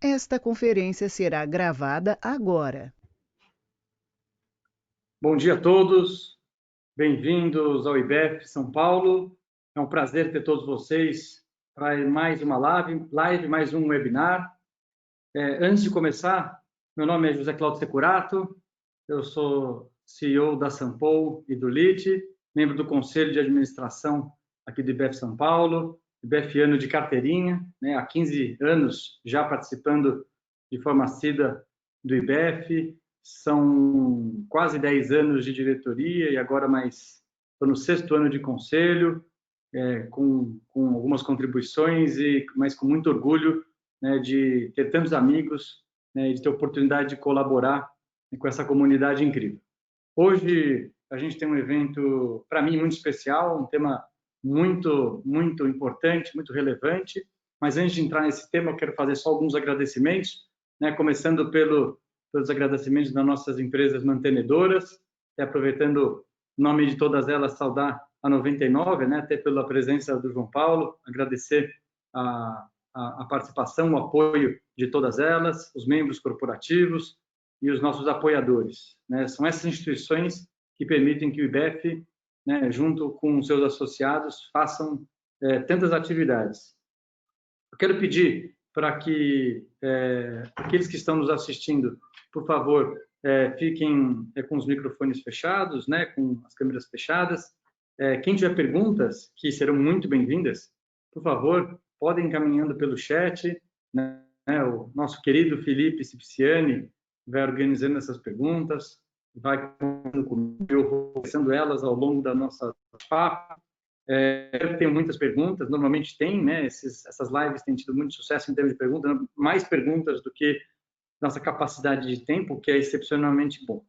Esta conferência será gravada agora. Bom dia a todos, bem-vindos ao IBEF São Paulo. É um prazer ter todos vocês para mais uma live, mais um webinar. Antes de começar, meu nome é José Cláudio Securato, eu sou CEO da Sampol e do LIT, membro do Conselho de Administração aqui do IBEF São Paulo, IBEFiano de carteirinha, né, há 15 anos já participando de forma assídua do IBEF, são quase 10 anos de diretoria e agora mais estou no 6º ano de conselho, com algumas contribuições, mas com muito orgulho, né, de ter tantos amigos, né, e de ter a oportunidade de colaborar, né, com essa comunidade incrível. Hoje a gente tem um evento, para mim, muito especial, um tema muito importante, muito relevante, mas antes de entrar nesse tema, eu quero fazer só alguns agradecimentos, né, começando pelos agradecimentos das nossas empresas mantenedoras, e aproveitando em nome de todas elas, saudar a 99, né, até pela presença do João Paulo, agradecer a participação, o apoio de todas elas, os membros corporativos e os nossos apoiadores, né? São essas instituições que permitem que o IBEF, né, junto com seus associados, façam tantas atividades. Eu quero pedir para que aqueles que estão nos assistindo, por favor, fiquem com os microfones fechados, né, com as câmeras fechadas. Quem tiver perguntas, que serão muito bem-vindas, por favor, podem encaminhando pelo chat, né? O nosso querido Felipe Cipciani vai organizando essas perguntas, vai conversando elas ao longo da nossa papo. Tem muitas perguntas, normalmente tem, né? Essas lives têm tido muito sucesso em termos de perguntas, mais perguntas do que nossa capacidade de tempo, que é excepcionalmente bom.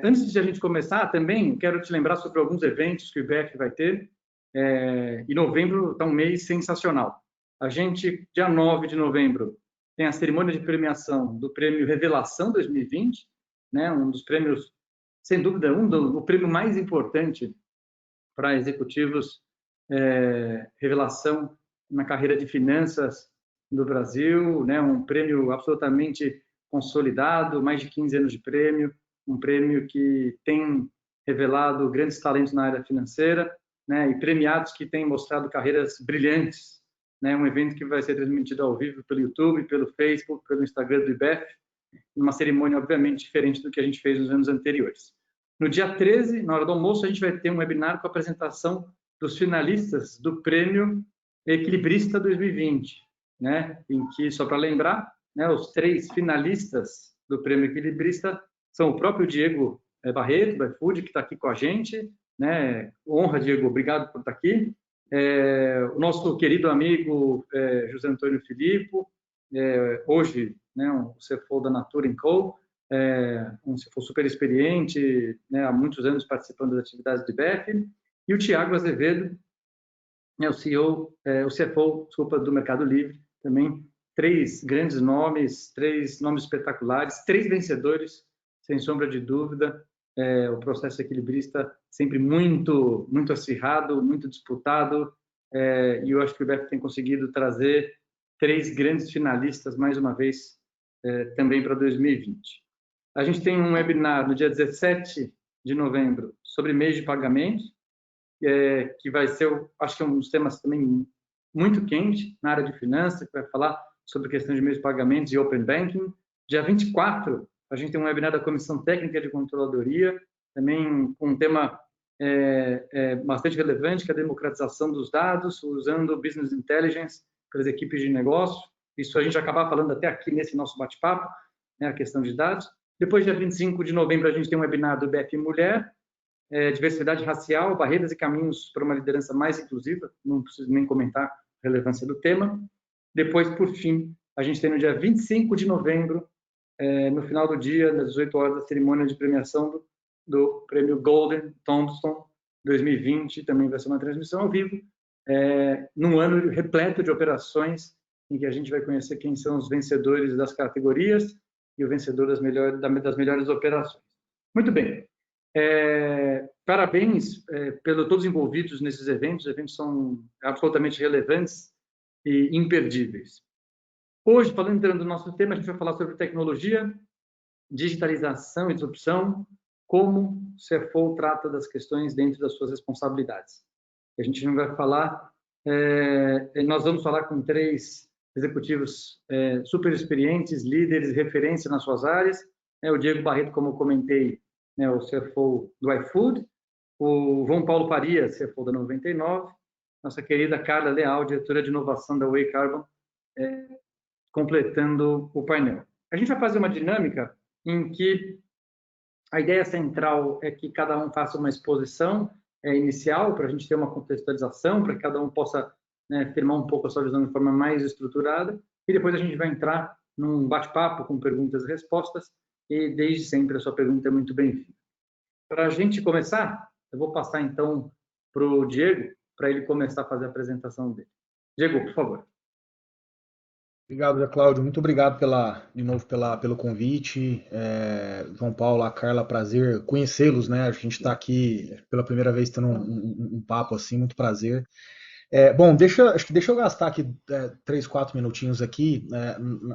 Antes de a gente começar, também quero te lembrar sobre alguns eventos que o IBEF vai ter. Em novembro está um mês sensacional. A gente, dia 9 de novembro, tem a cerimônia de premiação do Prêmio Revelação 2020, né? Um dos prêmios, sem dúvida, o prêmio mais importante para executivos, revelação na carreira de finanças do Brasil, né? Um prêmio absolutamente consolidado, mais de 15 anos de prêmio, um prêmio que tem revelado grandes talentos na área financeira, né? E premiados que têm mostrado carreiras brilhantes, né? Um evento que vai ser transmitido ao vivo pelo YouTube, pelo Facebook, pelo Instagram do IBEF, numa cerimônia obviamente diferente do que a gente fez nos anos anteriores. No dia 13, na hora do almoço, a gente vai ter um webinar com a apresentação dos finalistas do Prêmio Equilibrista 2020, né? Em que, só para lembrar, né, os 3 finalistas do Prêmio Equilibrista são o próprio Diego Barreto, do iFood, que está aqui com a gente, né? Honra, Diego, obrigado por estar aqui. O nosso querido amigo José Antônio Filippo, hoje, né, um CFO da Natura Co., um CFO super experiente, né, há muitos anos participando das atividades do IBEF, e o Tiago Azevedo, né, o CEO, o CFO, desculpa, do Mercado Livre, também 3 grandes nomes, 3 nomes espetaculares, 3 vencedores, sem sombra de dúvida. O processo equilibrista sempre muito acirrado, muito disputado, e eu acho que o IBEF tem conseguido trazer 3 grandes finalistas, mais uma vez, também para 2020. A gente tem um webinar no dia 17 de novembro sobre meios de pagamento, que vai ser, acho que é um dos temas também muito quente na área de finanças, que vai falar sobre questão de meios de pagamentos e Open Banking. Dia 24, a gente tem um webinar da Comissão Técnica de Controladoria, também com um tema bastante relevante, que é a democratização dos dados, usando Business Intelligence pelas equipes de negócio. Isso a gente acaba falando até aqui nesse nosso bate-papo, né, a questão de dados. Depois, dia 25 de novembro, a gente tem um webinar do IBEF Mulher, diversidade racial, barreiras e caminhos para uma liderança mais inclusiva, não preciso nem comentar a relevância do tema. Depois, por fim, a gente tem no dia 25 de novembro, no final do dia, às 18 horas, a cerimônia de premiação do prêmio Golden Thompson 2020, também vai ser uma transmissão ao vivo, num ano repleto de operações, em que a gente vai conhecer quem são os vencedores das categorias e o vencedor das melhores operações. Muito bem. Parabéns pelos todos envolvidos nesses eventos. Os eventos são absolutamente relevantes e imperdíveis. Hoje, entrando no nosso tema, a gente vai falar sobre tecnologia, digitalização e disrupção, como o CFO trata das questões dentro das suas responsabilidades. A gente não vai falar, nós vamos falar com 3 executivos super experientes, líderes, referência nas suas áreas. O Diego Barreto, como eu comentei, o CFO do iFood, o João Paulo Faria, CFO da 99, nossa querida Carla Leal, diretora de inovação da Way Carbon, completando o painel. A gente vai fazer uma dinâmica em que a ideia central é que cada um faça uma exposição inicial, para a gente ter uma contextualização, para que cada um possa firmar um pouco a sua visão de forma mais estruturada, e depois a gente vai entrar num bate-papo com perguntas e respostas, e desde sempre a sua pergunta é muito bem-vinda. Para a gente começar, eu vou passar então para o Diego, para ele começar a fazer a apresentação dele. Diego, por favor. Obrigado, Zé Cláudio. Muito obrigado de novo pelo convite. João Paulo, a Carla, prazer conhecê-los, né? A gente está aqui pela primeira vez tendo um papo assim, muito prazer. Bom, deixa eu gastar aqui 3, 4 minutinhos aqui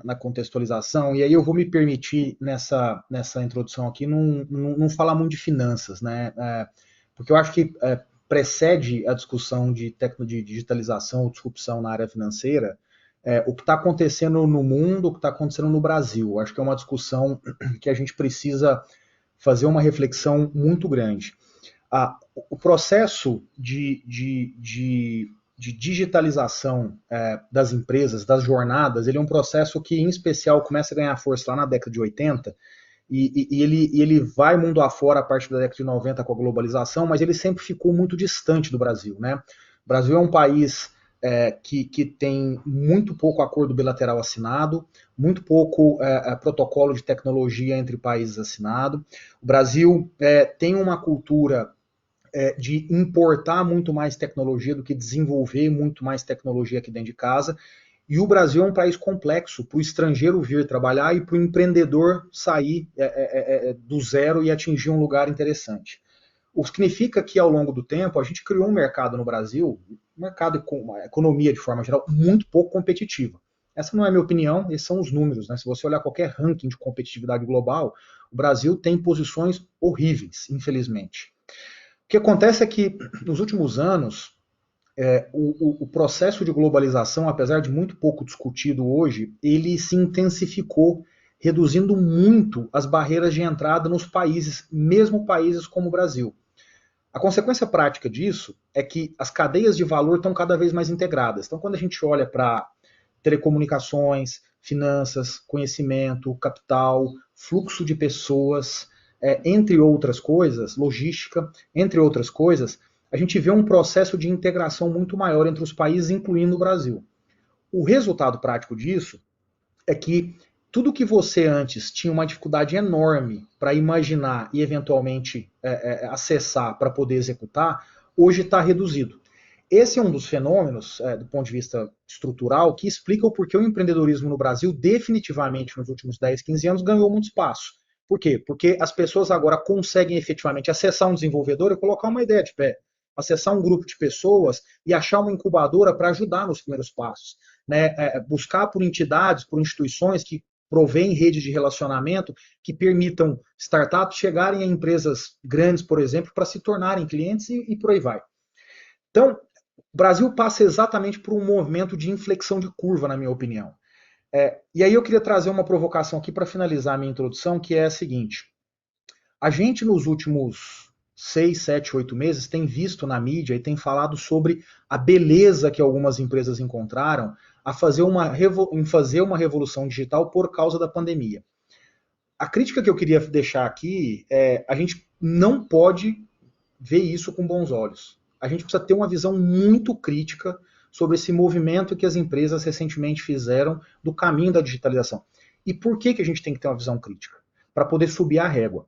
na contextualização, e aí eu vou me permitir nessa introdução aqui não falar muito de finanças, né? Porque eu acho que precede a discussão de digitalização ou disrupção na área financeira, o que está acontecendo no mundo, o que está acontecendo no Brasil. Acho que é uma discussão que a gente precisa fazer uma reflexão muito grande. O processo de digitalização das empresas, das jornadas, ele é um processo que, em especial, começa a ganhar força lá na década de 80, e ele vai mundo afora a partir da década de 90 com a globalização, mas ele sempre ficou muito distante do Brasil, né? O Brasil é um país que tem muito pouco acordo bilateral assinado, muito pouco protocolo de tecnologia entre países assinado. O Brasil tem uma cultura de importar muito mais tecnologia do que desenvolver muito mais tecnologia aqui dentro de casa. E o Brasil é um país complexo para o estrangeiro vir trabalhar e para o empreendedor sair do zero e atingir um lugar interessante. O que significa que, ao longo do tempo, a gente criou um mercado no Brasil, uma economia, de forma geral, muito pouco competitiva. Essa não é a minha opinião, esses são os números, né? Se você olhar qualquer ranking de competitividade global, o Brasil tem posições horríveis, infelizmente. O que acontece é que, nos últimos anos, o processo de globalização, apesar de muito pouco discutido hoje, ele se intensificou, reduzindo muito as barreiras de entrada nos países, mesmo países como o Brasil. A consequência prática disso é que as cadeias de valor estão cada vez mais integradas. Então, quando a gente olha para telecomunicações, finanças, conhecimento, capital, fluxo de pessoas, entre outras coisas, logística, entre outras coisas, a gente vê um processo de integração muito maior entre os países, incluindo o Brasil. O resultado prático disso é que tudo que você antes tinha uma dificuldade enorme para imaginar e eventualmente acessar para poder executar, hoje está reduzido. Esse é um dos fenômenos, do ponto de vista estrutural, que explica o porquê o empreendedorismo no Brasil, definitivamente nos últimos 10, 15 anos, ganhou muito espaço. Por quê? Porque as pessoas agora conseguem efetivamente acessar um desenvolvedor e colocar uma ideia de pé, acessar um grupo de pessoas e achar uma incubadora para ajudar nos primeiros passos, né? Buscar por entidades, por instituições que provém redes de relacionamento que permitam startups chegarem a empresas grandes, por exemplo, para se tornarem clientes e por aí vai. Então, o Brasil passa exatamente por um movimento de inflexão de curva, na minha opinião. E aí eu queria trazer uma provocação aqui para finalizar a minha introdução, que é a seguinte. A gente, nos últimos 6, 7, 8 meses, tem visto na mídia e tem falado sobre a beleza que algumas empresas encontraram em fazer uma revolução digital por causa da pandemia. A crítica que eu queria deixar aqui a gente não pode ver isso com bons olhos. A gente precisa ter uma visão muito crítica sobre esse movimento que as empresas recentemente fizeram do caminho da digitalização. E por que a gente tem que ter uma visão crítica? Para poder subir a régua.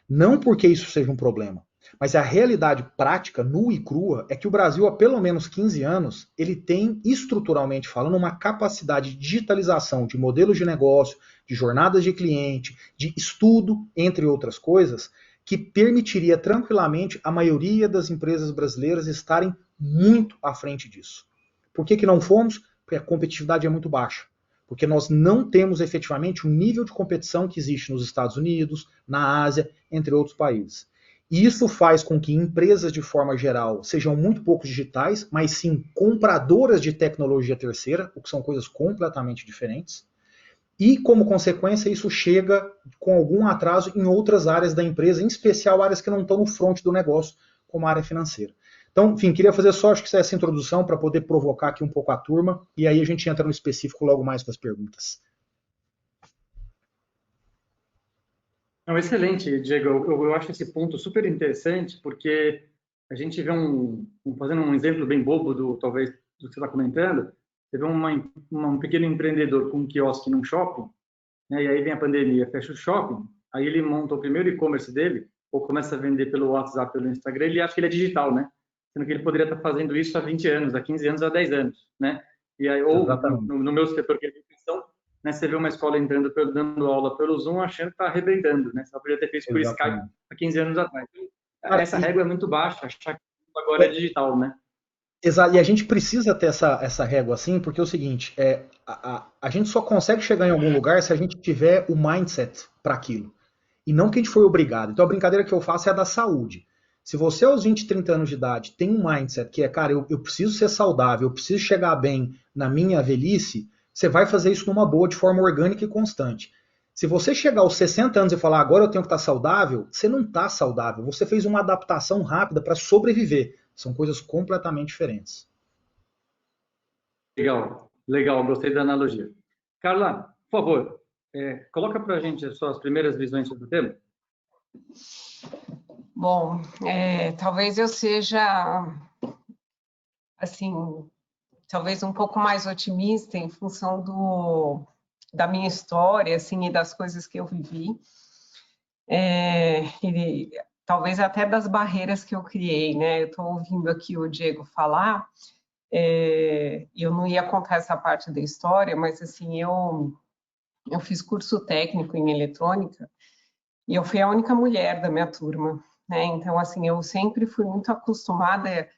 Não porque isso seja um problema, mas a realidade prática, nua e crua, é que o Brasil, há pelo menos 15 anos, ele tem, estruturalmente falando, uma capacidade de digitalização de modelos de negócio, de jornadas de cliente, de estudo, entre outras coisas, que permitiria tranquilamente a maioria das empresas brasileiras estarem muito à frente disso. Por que não fomos? Porque a competitividade é muito baixa. porque nós não temos efetivamente o nível de competição que existe nos Estados Unidos, na Ásia, entre outros países. E isso faz com que empresas, de forma geral, sejam muito pouco digitais, mas sim compradoras de tecnologia terceira, o que são coisas completamente diferentes. E, como consequência, isso chega com algum atraso em outras áreas da empresa, em especial áreas que não estão no front do negócio, como a área financeira. Então, enfim, queria fazer só acho que essa introdução para poder provocar aqui um pouco a turma, e aí a gente entra no específico logo mais com as perguntas. Não, excelente, Diego. Eu acho esse ponto super interessante, porque a gente vê fazendo um exemplo bem bobo talvez do que você está comentando, você vê um pequeno empreendedor com um quiosque num shopping, né, e aí vem a pandemia, fecha o shopping, aí ele monta o primeiro e-commerce dele, ou começa a vender pelo WhatsApp, pelo Instagram, ele acha que ele é digital, né? Sendo que ele poderia estar fazendo isso há 20 anos, há 15 anos, há 10 anos, né? E aí, ou Exatamente. no meu setor, que é nutrição, né, você vê uma escola entrando, dando aula pelo Zoom, achando que está arrebentando, né? Só poderia ter feito por Skype Exatamente. há 15 anos atrás. Cara, Essa régua é muito baixa, achar que agora é digital, né? exato, e a gente precisa ter essa régua assim, porque é o seguinte, a gente só consegue chegar em algum lugar se a gente tiver o mindset para aquilo. E não que a gente foi obrigado. Então a brincadeira que eu faço é a da saúde. Se você aos 20, 30 anos de idade tem um mindset que é, cara, eu preciso ser saudável, eu preciso chegar bem na minha velhice, você vai fazer isso numa boa, de forma orgânica e constante. Se você chegar aos 60 anos e falar, agora eu tenho que estar saudável, você não está saudável. Você fez uma adaptação rápida para sobreviver. São coisas completamente diferentes. Legal, legal, gostei da analogia. Carla, por favor, coloca para a gente as suas primeiras visões sobre o tema. Bom, talvez eu seja, assim, talvez um pouco mais otimista em função da minha história, assim, e das coisas que eu vivi. E talvez até das barreiras que eu criei, né? Eu estou ouvindo aqui o Diego falar, eu não ia contar essa parte da história, mas, assim, eu fiz curso técnico em eletrônica e eu fui a única mulher da minha turma, né? Então, assim, eu sempre fui muito acostumada,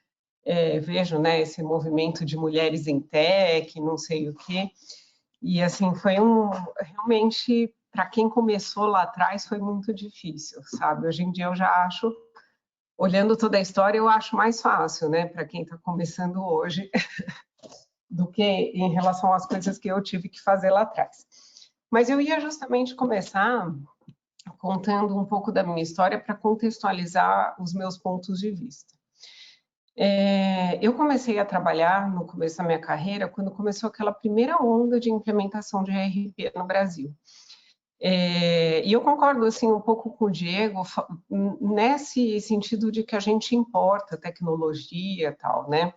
vejo, né, esse movimento de mulheres em tech, não sei o quê, e, assim, foi realmente, para quem começou lá atrás, foi muito difícil, sabe? Hoje em dia eu já acho, olhando toda a história, eu acho mais fácil, né, para quem está começando hoje, do que em relação às coisas que eu tive que fazer lá atrás. Mas eu ia justamente começar contando um pouco da minha história para contextualizar os meus pontos de vista. Eu comecei a trabalhar no começo da minha carreira quando começou aquela primeira onda de implementação de ERP no Brasil. E eu concordo assim um pouco com o Diego nesse sentido de que a gente importa tecnologia e tal, né?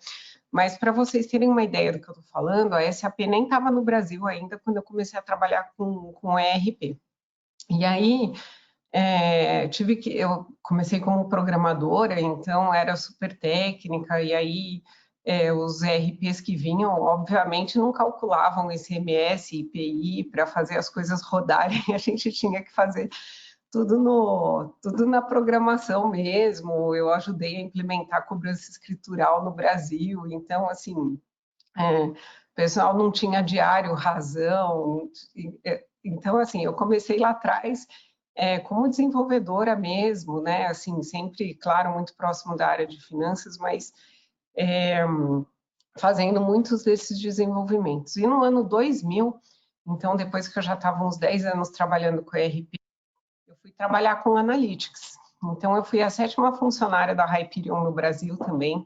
Mas para vocês terem uma ideia do que eu estou falando, a SAP nem estava no Brasil ainda quando eu comecei a trabalhar com ERP. E aí eu comecei como programadora, então era super técnica, e aí os ERPs que vinham, obviamente, não calculavam ICMS, IPI para fazer as coisas rodarem, a gente tinha que fazer tudo na programação mesmo. Eu ajudei a implementar a cobrança escritural no Brasil, então, assim, o pessoal não tinha diário, razão, então, assim, eu comecei lá atrás como desenvolvedora mesmo, né? Assim, sempre, claro, muito próximo da área de finanças, mas fazendo muitos desses desenvolvimentos. E no ano 2000, então, depois que eu já estava uns 10 anos trabalhando com ERP, eu fui trabalhar com Analytics. Então, eu fui a 7ª funcionária da Hyperion no Brasil também.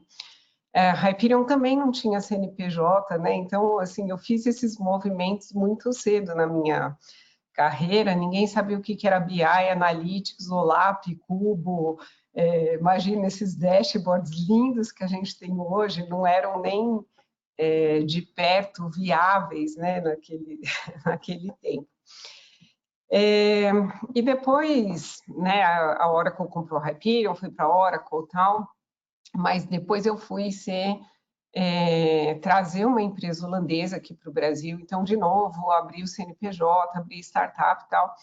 A Hyperion também não tinha CNPJ, né? Então, assim, eu fiz esses movimentos muito cedo na minha carreira, ninguém sabia o que era BI, Analytics, OLAP, Cubo, imagina esses dashboards lindos que a gente tem hoje, não eram nem de perto viáveis, né, naquele tempo. E depois, né, a Oracle comprou a Hyperion, fui para a Oracle e tal, mas depois eu fui trazer uma empresa holandesa aqui para o Brasil, então, de novo, abri o CNPJ, abri startup e tal,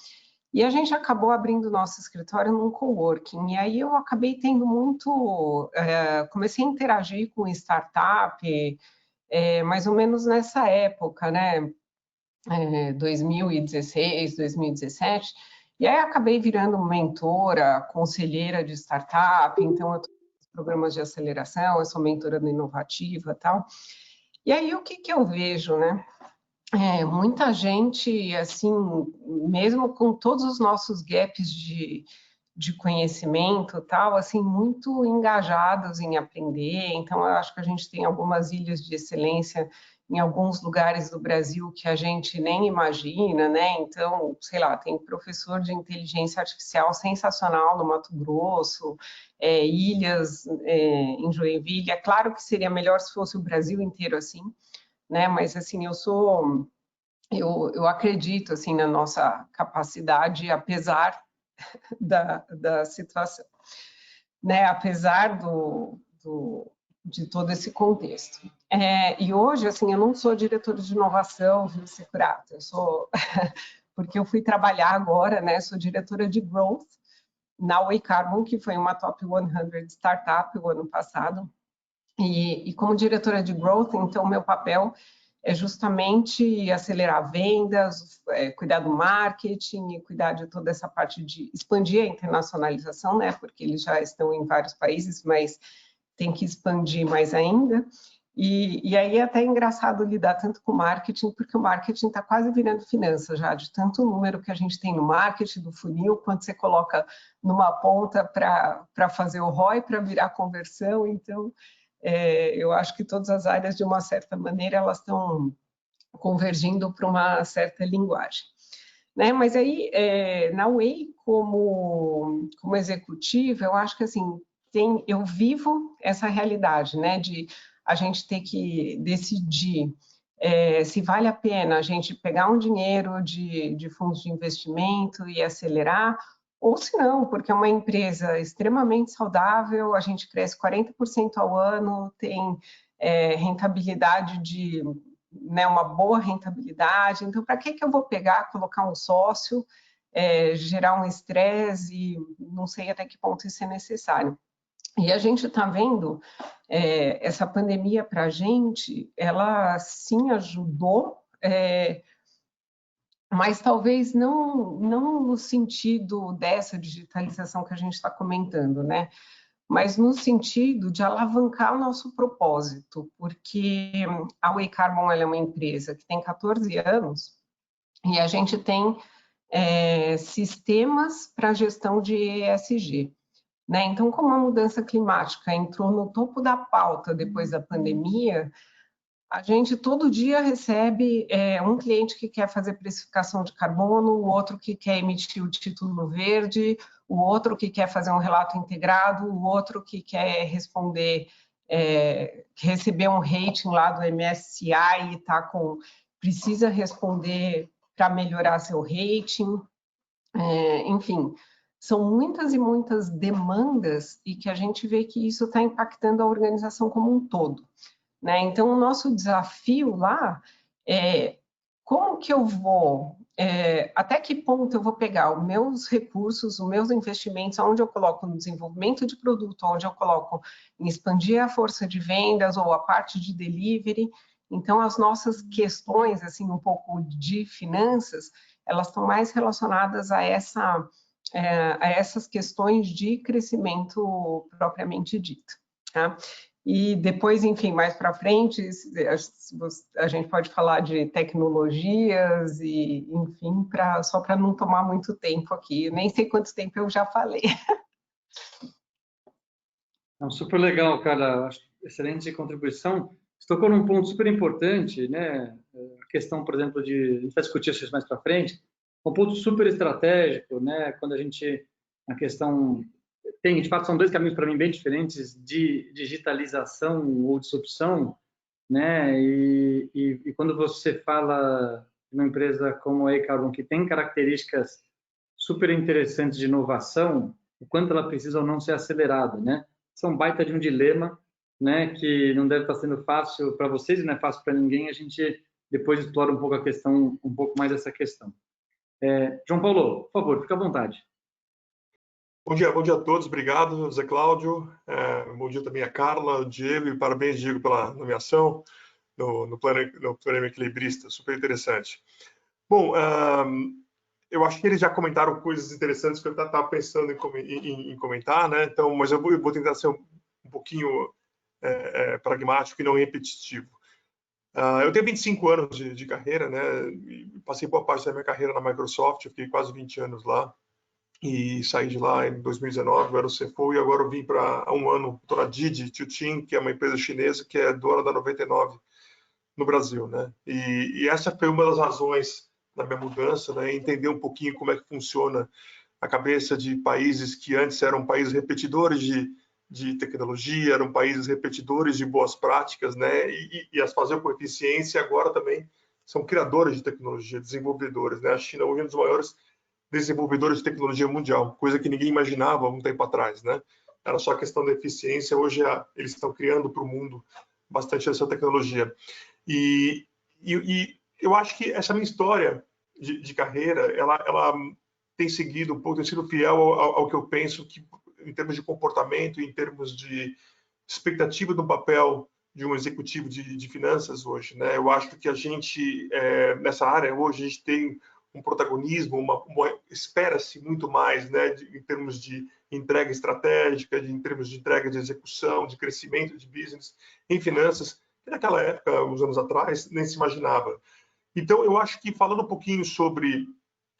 e a gente acabou abrindo nosso escritório num coworking, e aí eu acabei tendo comecei a interagir com startup, mais ou menos nessa época, né, 2016, 2017, e aí acabei virando mentora, conselheira de startup, então eu estou nos programas de aceleração, eu sou mentora do Inovativa e tal. E aí o que eu vejo, né? Muita gente, assim, mesmo com todos os nossos gaps de conhecimento, tal, assim, muito engajados em aprender. Então, eu acho que a gente tem algumas ilhas de excelência em alguns lugares do Brasil que a gente nem imagina, né? Então, sei lá, tem professor de inteligência artificial sensacional no Mato Grosso, ilhas em Joinville. É claro que seria melhor se fosse o Brasil inteiro assim, né? Mas assim, eu acredito assim na nossa capacidade, apesar da situação, né? Apesar de todo esse contexto. E hoje, assim, eu não sou diretora de inovação, viu, Securato? Eu sou porque eu fui trabalhar agora, né? Sou diretora de growth na Way Carbon, que foi uma top 100 startup o ano passado. E como diretora de growth, então, meu papel é justamente acelerar vendas, cuidar do marketing e cuidar de toda essa parte de expandir a internacionalização, né? Porque eles já estão em vários países, mas tem que expandir mais ainda. E aí é até engraçado lidar tanto com marketing, porque o marketing está quase virando finança já, de tanto número que a gente tem no marketing, do funil, quando você coloca numa ponta para fazer o ROI, para virar conversão. Então, eu acho que todas as áreas, de uma certa maneira, elas estão convergindo para uma certa linguagem. Né? Mas aí, na Way, como executiva, eu acho que assim, eu vivo essa realidade, né, de a gente ter que decidir se vale a pena a gente pegar um dinheiro de fundos de investimento e acelerar, ou se não, porque é uma empresa extremamente saudável, a gente cresce 40% ao ano, tem rentabilidade né, uma boa rentabilidade. Então, para que eu vou pegar, colocar um sócio, gerar um estresse e não sei até que ponto isso é necessário. E a gente está vendo essa pandemia para a gente, ela sim ajudou, mas talvez não no sentido dessa digitalização que a gente está comentando, né? Mas no sentido de alavancar o nosso propósito, porque a Way Carbon é uma empresa que tem 14 anos e a gente tem sistemas para gestão de ESG. Né? Então, como a mudança climática entrou no topo da pauta depois da pandemia, a gente todo dia recebe um cliente que quer fazer precificação de carbono, o outro que quer emitir o título verde, o outro que quer fazer um relato integrado, o outro que quer responder, receber um rating lá do MSCI e precisa responder para melhorar seu rating. Enfim, são muitas e muitas demandas e que a gente vê que isso está impactando a organização como um todo. Né? Então, o nosso desafio lá é como que eu vou, até que ponto eu vou pegar os meus recursos, os meus investimentos, onde eu coloco no desenvolvimento de produto, onde eu coloco em expandir a força de vendas ou a parte de delivery. Então, as nossas questões, assim, um pouco de finanças, elas estão mais relacionadas a essas questões de crescimento propriamente dito. Tá? E depois, enfim, mais para frente, a gente pode falar de tecnologias e, enfim, só para não tomar muito tempo aqui. Eu nem sei quanto tempo eu já falei. Super legal, cara. Excelente contribuição. Você tocou num ponto super importante, né? A questão, por exemplo, a gente vai discutir isso mais para frente, um ponto super estratégico, né? Quando a questão de fato, são dois caminhos para mim bem diferentes de digitalização ou disrupção, né? E quando você fala de uma empresa como a Way Carbon, que tem características super interessantes de inovação, o quanto ela precisa ou não ser acelerada, né? Isso é um baita de um dilema, né? Que não deve estar sendo fácil para vocês e não é fácil para ninguém. A gente depois explora um pouco um pouco mais essa questão. João Paulo, por favor, fique à vontade. Bom dia a todos, obrigado, Zé Cláudio. Bom dia também a Carla, Diego, e parabéns, Diego, pela nomeação no Prêmio Equilibrista, super interessante. Bom, eu acho que eles já comentaram coisas interessantes que eu estava pensando em comentar, né? Então, mas eu vou tentar ser um pouquinho pragmático e não repetitivo. Eu tenho 25 anos de carreira, né? Passei boa parte da minha carreira na Microsoft, eu fiquei quase 20 anos lá e saí de lá em 2019, eu era o CFO e agora eu vim para há um ano, estou na Didi Chuxing, que é uma empresa chinesa que é dona da 99 no Brasil, né? E essa foi uma das razões da minha mudança, né? Entender um pouquinho como é que funciona a cabeça de países que antes eram países repetidores de tecnologia, eram países repetidores de boas práticas, né? E as fazer com eficiência, agora também são criadores de tecnologia, desenvolvedores, né? A China hoje é um dos maiores desenvolvedores de tecnologia mundial, coisa que ninguém imaginava um tempo atrás, né? Era só questão da eficiência, hoje eles estão criando para o mundo bastante essa tecnologia. E eu acho que essa minha história de carreira, ela tem seguido um pouco, tem sido fiel ao que eu penso que, em termos de comportamento, em termos de expectativa do papel de um executivo de finanças hoje, né? Eu acho que a gente, nessa área hoje, a gente tem um protagonismo, espera-se muito mais, né, em termos de entrega estratégica, em termos de entrega de execução, de crescimento de business em finanças, que naquela época, uns anos atrás, nem se imaginava. Então, eu acho que falando um pouquinho sobre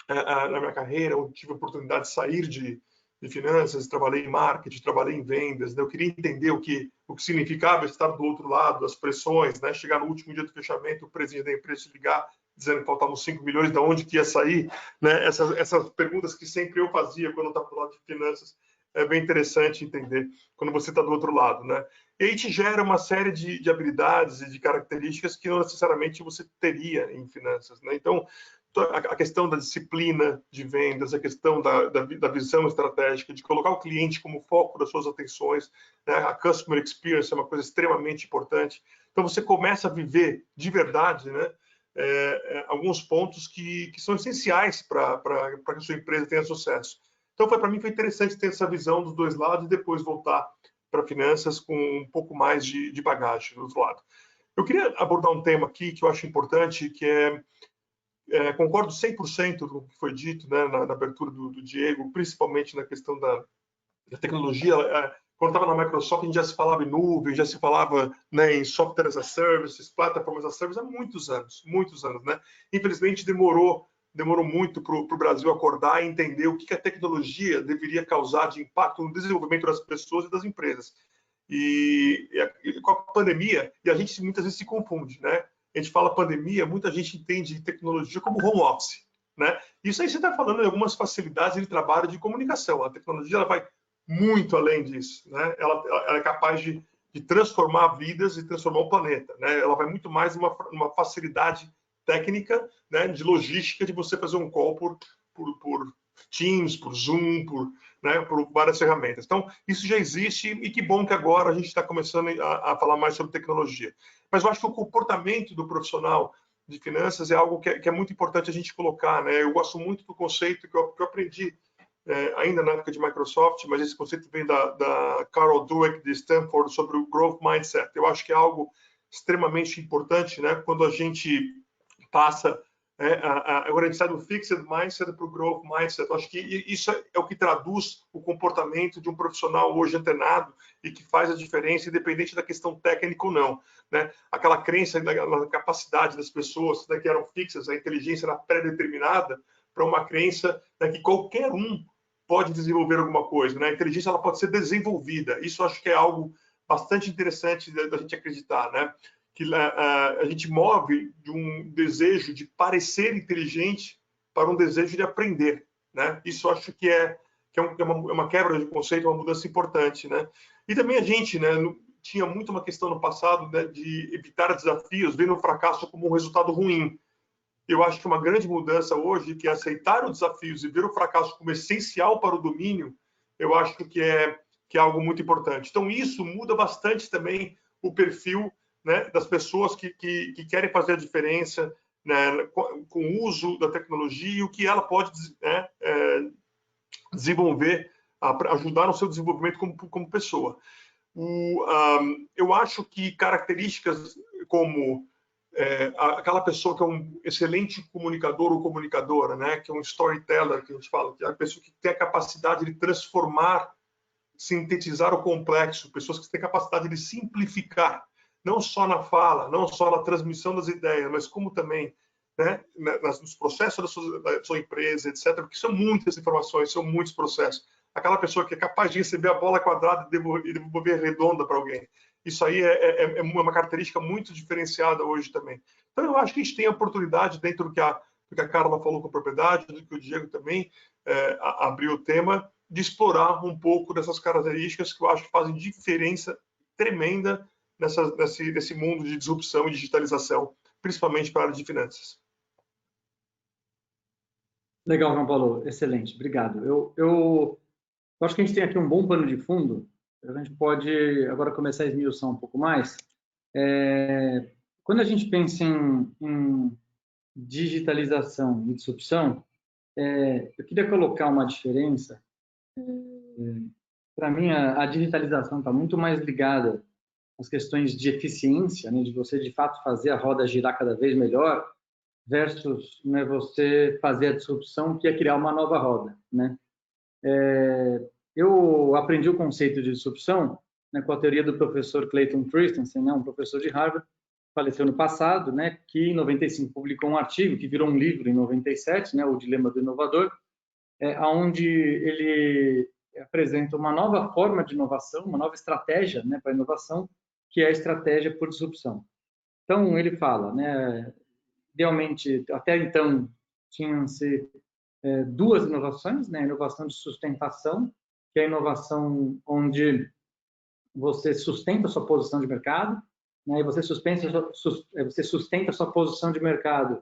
na minha carreira, eu tive a oportunidade de sair de finanças, trabalhei em marketing, trabalhei em vendas, né? Eu queria entender o que significava estar do outro lado, as pressões, né? Chegar no último dia do fechamento, o presidente da empresa ligar dizendo que faltavam 5 milhões, de onde que ia sair, né? Essas perguntas que sempre eu fazia quando eu estava do lado de finanças, é bem interessante entender quando você está do outro lado, né? E aí te gera uma série de habilidades e de características que não necessariamente você teria em finanças, né? Então, a questão da disciplina de vendas, a questão da visão estratégica, de colocar o cliente como foco das suas atenções, né? A customer experience é uma coisa extremamente importante. Então, você começa a viver de verdade, né? Alguns pontos que são essenciais para que a sua empresa tenha sucesso. Então, para mim, foi interessante ter essa visão dos dois lados e depois voltar para finanças com um pouco mais de bagagem do outro lado. Eu queria abordar um tema aqui que eu acho importante, que concordo 100% com o que foi dito, né, na abertura do Diego, principalmente na questão da tecnologia. Quando estava na Microsoft, a gente já se falava em nuvem, já se falava, né, em software as a service, plataformas as a service há muitos anos, né? Infelizmente, demorou muito para o Brasil acordar e entender o que a tecnologia deveria causar de impacto no desenvolvimento das pessoas e das empresas. E com a pandemia, e a gente muitas vezes se confunde, né? A gente fala pandemia, muita gente entende tecnologia como home office, né? Isso aí você está falando de algumas facilidades de trabalho de comunicação. A tecnologia ela vai muito além disso, né? Ela é capaz de transformar vidas e transformar o planeta, né? Ela vai muito mais uma facilidade técnica, né? De logística de você fazer um call por Teams, por Zoom, por várias ferramentas. Então, isso já existe e que bom que agora a gente está começando a falar mais sobre tecnologia. Mas eu acho que o comportamento do profissional de finanças é algo que é muito importante a gente colocar, né? Eu gosto muito do conceito que eu aprendi ainda na época de Microsoft, mas esse conceito vem da Carol Dweck de Stanford sobre o Growth Mindset. Eu acho que é algo extremamente importante, né? Quando a gente passa agora a gente sai do Fixed Mindset para o Growth Mindset. Eu acho que isso é o que traduz o comportamento de um profissional hoje antenado e que faz a diferença, independente da questão técnica ou não, né? Aquela crença na capacidade das pessoas, né, que eram fixas, a inteligência era pré-determinada, para uma crença, né, que qualquer um pode desenvolver alguma coisa, né? A inteligência ela pode ser desenvolvida. Isso eu acho que é algo bastante interessante da gente acreditar, né? Que a gente move de um desejo de parecer inteligente para um desejo de aprender, né? Isso eu acho que é uma quebra de conceito, uma mudança importante, né? E também a gente, né, tinha muito uma questão no passado, né, de evitar desafios, vendo o fracasso como um resultado ruim. Eu acho que uma grande mudança hoje, que é aceitar os desafios e ver o fracasso como essencial para o domínio, eu acho que é algo muito importante. Então, isso muda bastante também o perfil, né, das pessoas que querem fazer a diferença, né, com o uso da tecnologia e o que ela pode, né, desenvolver, ajudar no seu desenvolvimento como pessoa. Eu acho que características como aquela pessoa que é um excelente comunicador ou comunicadora, né, que é um storyteller, que a gente fala, que é a pessoa que tem a capacidade de transformar, sintetizar o complexo, pessoas que têm capacidade de simplificar, não só na fala, não só na transmissão das ideias, mas como também, né, nos processos da sua empresa, etc., porque são muitas informações, são muitos processos. Aquela pessoa que é capaz de receber a bola quadrada e devolver redonda para alguém. Isso aí é uma característica muito diferenciada hoje também. Então, eu acho que a gente tem a oportunidade, dentro do que a Carla falou com propriedade, do que o Diego também abriu o tema, de explorar um pouco dessas características que eu acho que fazem diferença tremenda nesse mundo de disrupção e digitalização, principalmente para a área de finanças. Legal, João Paulo. Excelente. Obrigado. Eu acho que a gente tem aqui um bom pano de fundo. A gente pode agora começar a esmiuçar um pouco mais. Quando a gente pensa em digitalização e disrupção, eu queria colocar uma diferença. Para mim, a digitalização está muito mais ligada às questões de eficiência, né, de você, de fato, fazer a roda girar cada vez melhor, versus, né, você fazer a disrupção, que é criar uma nova roda, né? Eu aprendi o conceito de disrupção, né, com a teoria do professor Clayton Christensen, né, um professor de Harvard, faleceu no passado, né, que em 95 publicou um artigo que virou um livro em 97, né, O Dilema do Inovador, onde ele apresenta uma nova forma de inovação, uma nova estratégia, né, para a inovação, que é a estratégia por disrupção. Então, ele fala, né, idealmente, até então, tinham-se duas inovações, né, a inovação de sustentação, que é a inovação onde você sustenta a sua posição de mercado, né, e você sustenta a sua posição de mercado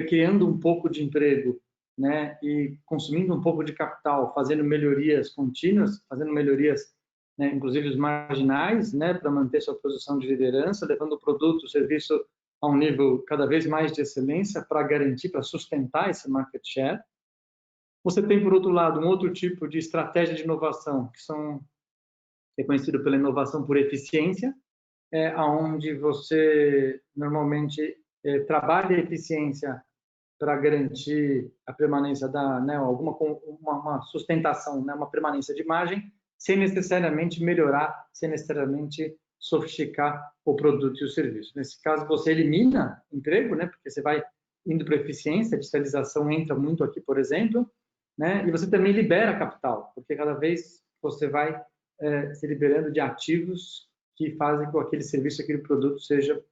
criando um pouco de emprego, né, e consumindo um pouco de capital, fazendo melhorias contínuas, fazendo melhorias, né, inclusive os marginais, né, para manter sua posição de liderança, levando o produto, o serviço a um nível cada vez mais de excelência para garantir, para sustentar esse market share. Você tem, por outro lado, um outro tipo de estratégia de inovação, que é conhecido pela inovação por eficiência, onde você normalmente trabalha a eficiência para garantir a permanência uma sustentação, né, uma permanência de margem, sem necessariamente melhorar, sem necessariamente sofisticar o produto e o serviço. Nesse caso, você elimina emprego, né, porque você vai indo para eficiência, a digitalização entra muito aqui, por exemplo, né, e você também libera capital, porque cada vez você vai se liberando de ativos que fazem com que aquele serviço, aquele produto seja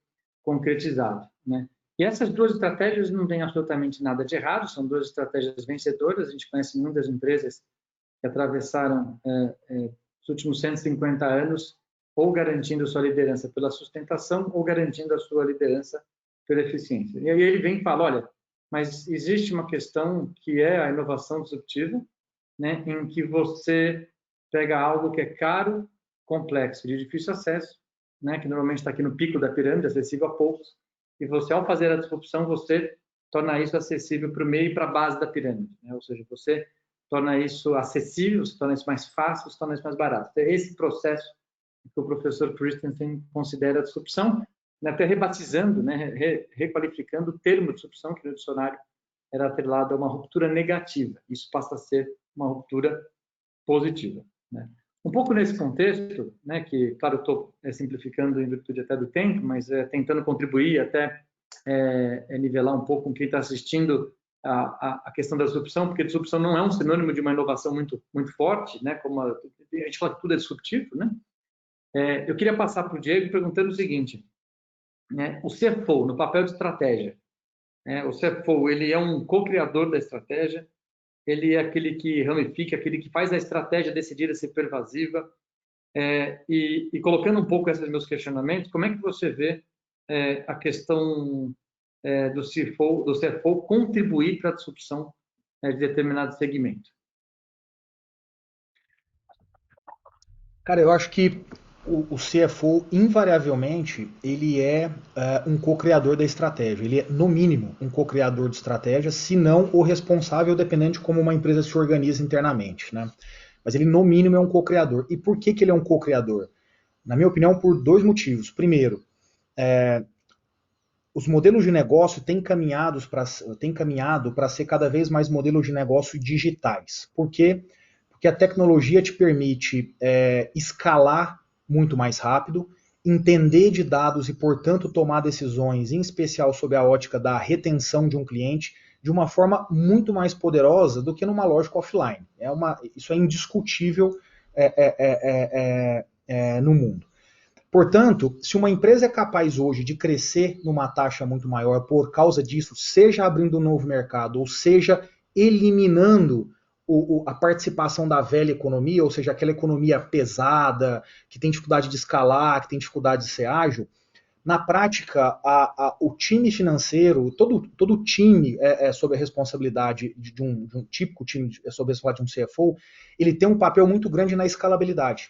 concretizado, né? E essas duas estratégias não têm absolutamente nada de errado, são duas estratégias vencedoras. A gente conhece muitas empresas que atravessaram os últimos 150 anos ou garantindo sua liderança pela sustentação ou garantindo a sua liderança pela eficiência. E aí ele vem e fala, olha, mas existe uma questão que é a inovação disruptiva, né, em que você pega algo que é caro, complexo, de difícil acesso, né, que normalmente está aqui no pico da pirâmide, acessível a poucos, e você, ao fazer a disrupção, você torna isso acessível para o meio e para a base da pirâmide, né? Ou seja, você torna isso acessível, você torna isso mais fácil, você torna isso mais barato. Então, é esse processo que o professor Christensen considera a disrupção, né, até rebatizando, né, requalificando o termo disrupção, que no dicionário era atrelado a uma ruptura negativa. Isso passa a ser uma ruptura positiva, né? Um pouco nesse contexto, né, que, claro, eu estou simplificando em virtude até do tempo, mas tentando contribuir até nivelar um pouco com quem está assistindo a questão da disrupção, porque disrupção não é um sinônimo de uma inovação muito, muito forte, né, como a gente fala que tudo é disruptivo, né? Eu queria passar para o Diego perguntando o seguinte, né, o CFO, no papel de estratégia, o CFO, ele é um co-criador da estratégia, ele é aquele que ramifica, aquele que faz a estratégia decidida ser pervasiva. E colocando um pouco esses meus questionamentos, como é que você vê a questão do CFO contribuir para a disrupção de determinado segmento? Cara, eu acho que o CFO, invariavelmente, ele é um co-criador da estratégia. Ele é, no mínimo, um co-criador de estratégia, se não o responsável, dependendo de como uma empresa se organiza internamente, né? Mas ele, no mínimo, é um co-criador. E por que ele é um co-criador? Na minha opinião, por dois motivos. Primeiro, os modelos de negócio têm caminhado para ser cada vez mais modelos de negócio digitais. Por quê? Porque a tecnologia te permite escalar muito mais rápido, entender de dados e, portanto, tomar decisões, em especial sob a ótica da retenção de um cliente, de uma forma muito mais poderosa do que numa lógica offline. Isso é indiscutível no mundo. Portanto, se uma empresa é capaz hoje de crescer numa taxa muito maior por causa disso, seja abrindo um novo mercado, ou seja eliminando a participação da velha economia, ou seja, aquela economia pesada, que tem dificuldade de escalar, que tem dificuldade de ser ágil, na prática, o time financeiro, todo time sob a responsabilidade de um típico time sob a responsabilidade de um CFO, ele tem um papel muito grande na escalabilidade.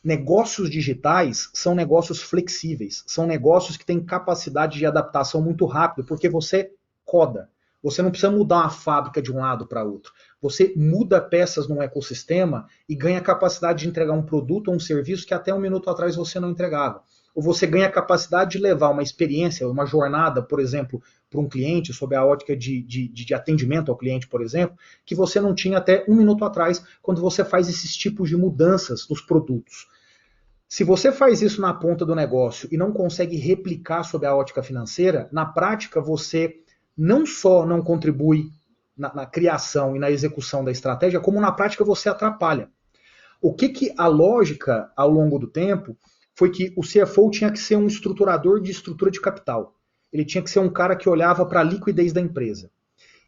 Negócios digitais são negócios flexíveis, são negócios que têm capacidade de adaptação muito rápido, porque você coda. Você não precisa mudar uma fábrica de um lado para outro. Você muda peças num ecossistema e ganha capacidade de entregar um produto ou um serviço que até um minuto atrás você não entregava. Ou você ganha a capacidade de levar uma experiência, uma jornada, por exemplo, para um cliente, sob a ótica de atendimento ao cliente, por exemplo, que você não tinha até um minuto atrás, quando você faz esses tipos de mudanças nos produtos. Se você faz isso na ponta do negócio e não consegue replicar sob a ótica financeira, na prática você não só não contribui na criação e na execução da estratégia, como na prática você atrapalha. O que a lógica, ao longo do tempo, foi que o CFO tinha que ser um estruturador de estrutura de capital. Ele tinha que ser um cara que olhava para a liquidez da empresa.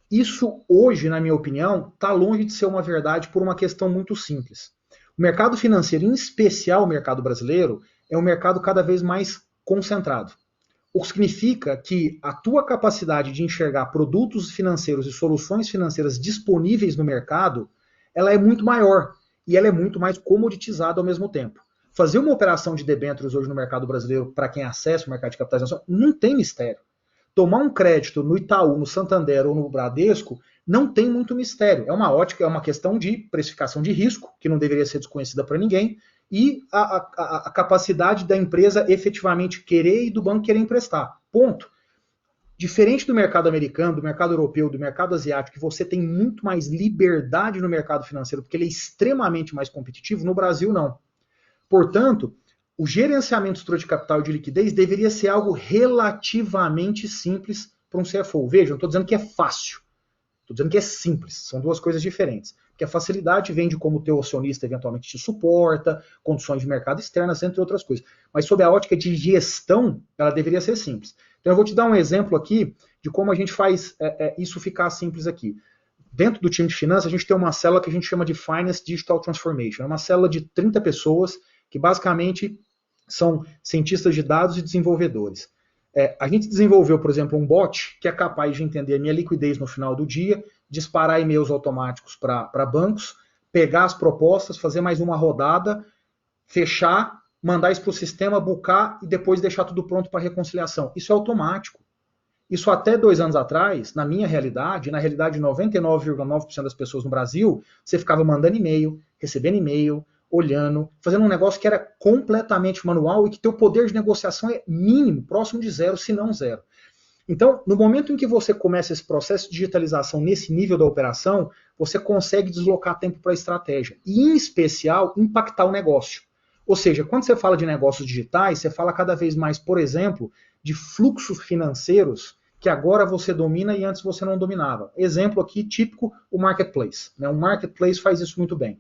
Isso, hoje, na minha opinião, está longe de ser uma verdade por uma questão muito simples. O mercado financeiro, em especial o mercado brasileiro, é um mercado cada vez mais concentrado. O que significa que a tua capacidade de enxergar produtos financeiros e soluções financeiras disponíveis no mercado, ela é muito maior e ela é muito mais comoditizada ao mesmo tempo. Fazer uma operação de debêntures hoje no mercado brasileiro, para quem acessa o mercado de capitalização, não tem mistério. Tomar um crédito no Itaú, no Santander ou no Bradesco não tem muito mistério. É uma ótica, é uma questão de precificação de risco, que não deveria ser desconhecida para ninguém, e a capacidade da empresa efetivamente querer e do banco querer emprestar. Ponto. Diferente do mercado americano, do mercado europeu, do mercado asiático, que você tem muito mais liberdade no mercado financeiro, porque ele é extremamente mais competitivo, no Brasil não. Portanto, o gerenciamento de estrutura de capital e de liquidez deveria ser algo relativamente simples para um CFO. Veja, não estou dizendo que é fácil, estou dizendo que é simples, são duas coisas diferentes. Porque a facilidade vem de como o teu acionista eventualmente te suporta, condições de mercado externas, entre outras coisas. Mas sob a ótica de gestão, ela deveria ser simples. Então eu vou te dar um exemplo aqui de como a gente faz isso ficar simples aqui. Dentro do time de finanças, a gente tem uma célula que a gente chama de Finance Digital Transformation. É uma célula de 30 pessoas que basicamente são cientistas de dados e desenvolvedores. A gente desenvolveu, por exemplo, um bot que é capaz de entender a minha liquidez no final do dia, disparar e-mails automáticos para bancos, pegar as propostas, fazer mais uma rodada, fechar, mandar isso para o sistema, boocar e depois deixar tudo pronto para reconciliação. Isso é automático. Isso até 2 anos atrás, na minha realidade, na realidade de 99,9% das pessoas no Brasil, você ficava mandando e-mail, recebendo e-mail, olhando, fazendo um negócio que era completamente manual e que teu poder de negociação é mínimo, próximo de zero, se não zero. Então, no momento em que você começa esse processo de digitalização nesse nível da operação, você consegue deslocar tempo para a estratégia e, em especial, impactar o negócio. Ou seja, quando você fala de negócios digitais, você fala cada vez mais, por exemplo, de fluxos financeiros que agora você domina e antes você não dominava. Exemplo aqui típico, o marketplace. O marketplace faz isso muito bem.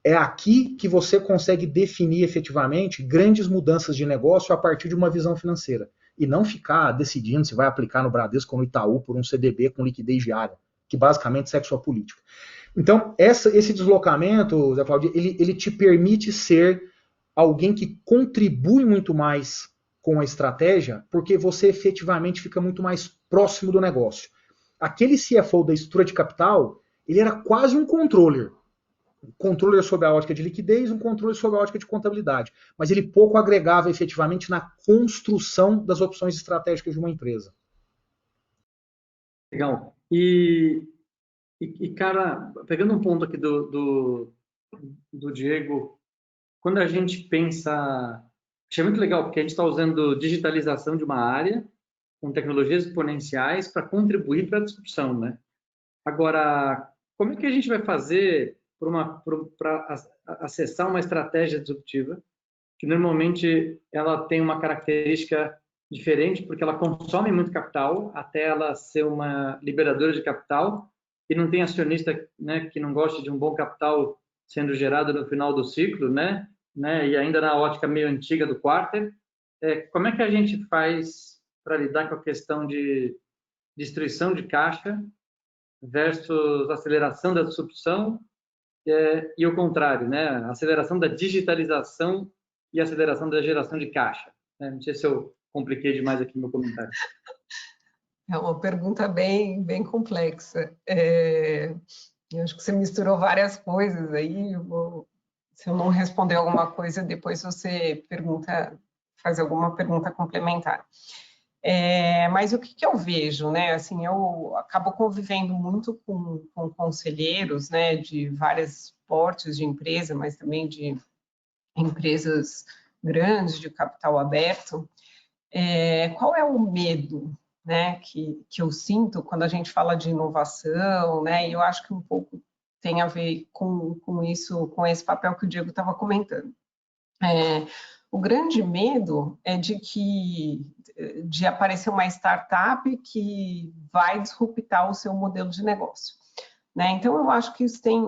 É aqui que você consegue definir efetivamente grandes mudanças de negócio a partir de uma visão financeira. E não ficar decidindo se vai aplicar no Bradesco ou no Itaú por um CDB com liquidez diária, que basicamente segue sua política. Então, esse deslocamento, Zé Claudio, ele te permite ser alguém que contribui muito mais com a estratégia, porque você efetivamente fica muito mais próximo do negócio. Aquele CFO da estrutura de capital, ele era quase um controller. Um controller sobre a ótica de liquidez, um controller sobre a ótica de contabilidade. Mas ele pouco agregava efetivamente na construção das opções estratégicas de uma empresa. Legal. E cara, pegando um ponto aqui do Diego, quando a gente pensa... Achei muito legal, porque a gente está usando digitalização de uma área com tecnologias exponenciais para contribuir para a disrupção, né? Agora, como é que a gente vai fazer para acessar uma estratégia disruptiva que normalmente ela tem uma característica diferente porque ela consome muito capital até ela ser uma liberadora de capital e não tem acionista, né, que não goste de um bom capital sendo gerado no final do ciclo, né? E ainda na ótica meio antiga do Quarter. Como é que a gente faz para lidar com a questão de destruição de caixa versus aceleração da disrupção e o contrário, né? Aceleração da digitalização e aceleração da geração de caixa. Não sei se eu compliquei demais aqui no meu comentário. É uma pergunta bem complexa. Eu acho que você misturou várias coisas aí. Se eu não responder alguma coisa, depois você faz alguma pergunta complementar. Mas o que eu vejo, né? Assim, eu acabo convivendo muito com conselheiros, né, de vários portes de empresa, mas também de empresas grandes de capital aberto. Qual é o medo, né, que eu sinto quando a gente fala de inovação, né? E eu acho que um pouco tem a ver com isso, com esse papel que o Diego estava comentando. O grande medo é de aparecer uma startup que vai disruptar o seu modelo de negócio, né? Então, eu acho que isso tem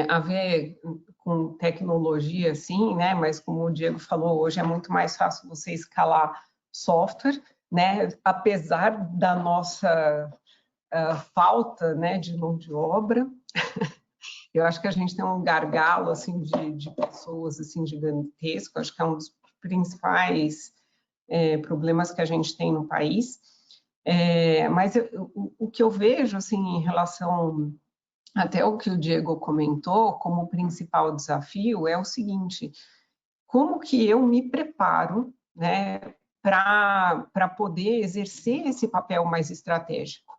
a ver com tecnologia, sim, né? Mas como o Diego falou, hoje é muito mais fácil você escalar software, né? Apesar da nossa falta, né, de mão de obra. Eu acho que a gente tem um gargalo assim de pessoas assim gigantesco. Acho que é um dos principais problemas que a gente tem no país. Mas o que eu vejo assim em relação até o que o Diego comentou como principal desafio é o seguinte: como que eu me preparo, né, para poder exercer esse papel mais estratégico?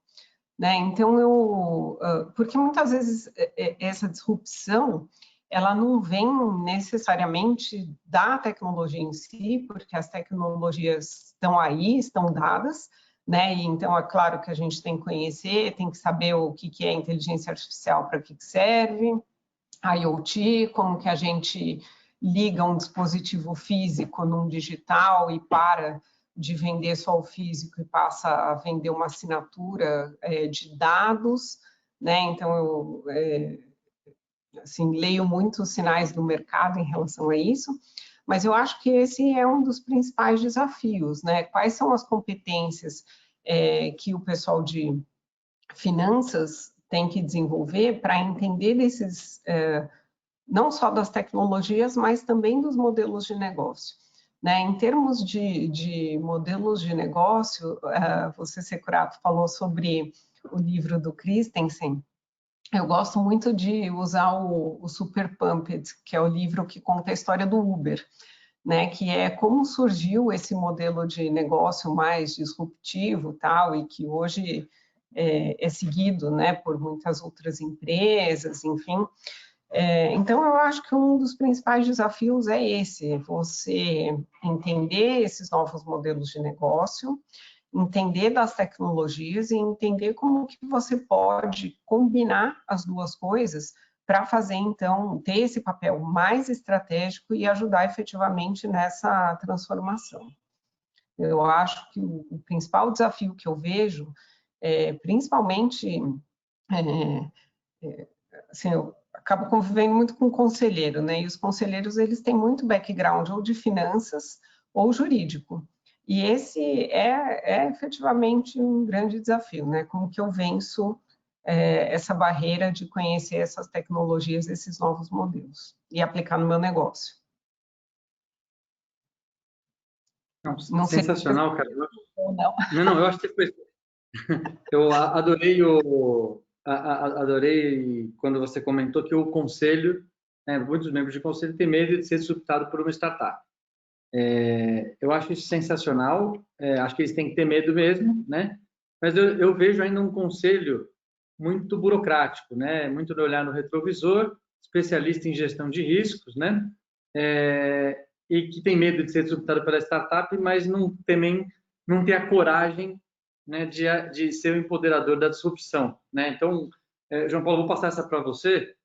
Né? Então, porque muitas vezes essa disrupção, ela não vem necessariamente da tecnologia em si, porque as tecnologias estão aí, estão dadas, né? E então é claro que a gente tem que conhecer, tem que saber o que é inteligência artificial, para que serve, IoT, como que a gente liga um dispositivo físico num digital e para de vender só o físico e passa a vender uma assinatura de dados, né? Então, eu assim, leio muitos sinais do mercado em relação a isso, mas eu acho que esse é um dos principais desafios, né? Quais são as competências que o pessoal de finanças tem que desenvolver para entender desses, não só das tecnologias, mas também dos modelos de negócio. Né? Em termos de modelos de negócio, você, Securato, falou sobre o livro do Christensen. Eu gosto muito de usar o Super Pumped, que é o livro que conta a história do Uber, né? Que é como surgiu esse modelo de negócio mais disruptivo, tal, e que hoje é seguido, né, por muitas outras empresas, enfim. Então, eu acho que um dos principais desafios é esse, você entender esses novos modelos de negócio, entender das tecnologias e entender como que você pode combinar as duas coisas para fazer, então, ter esse papel mais estratégico e ajudar efetivamente nessa transformação. Eu acho que o principal desafio que eu vejo, principalmente, assim, eu acabo convivendo muito com conselheiro, né? E os conselheiros, eles têm muito background ou de finanças ou jurídico. E esse é efetivamente um grande desafio, né? Como que eu venço essa barreira de conhecer essas tecnologias, esses novos modelos e aplicar no meu negócio. Não, sensacional, cara. Não, eu acho que foi... Eu adorei quando você comentou que o conselho, né, muitos membros de conselho têm medo de ser disruptado por uma startup. Eu acho isso sensacional, acho que eles têm que ter medo mesmo, né? Mas eu vejo ainda um conselho muito burocrático, né? Muito de olhar no retrovisor, especialista em gestão de riscos, né? E que tem medo de ser disruptado pela startup, mas também não ter a coragem, né, de ser o empoderador da disrupção, né? Então, João Paulo, vou passar essa para você,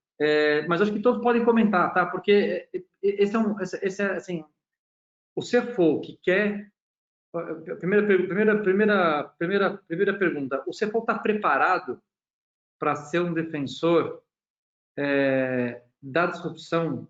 mas acho que todos podem comentar, tá? Porque esse é assim, o CFO que quer. Primeira pergunta: o CFO está preparado para ser um defensor da disrupção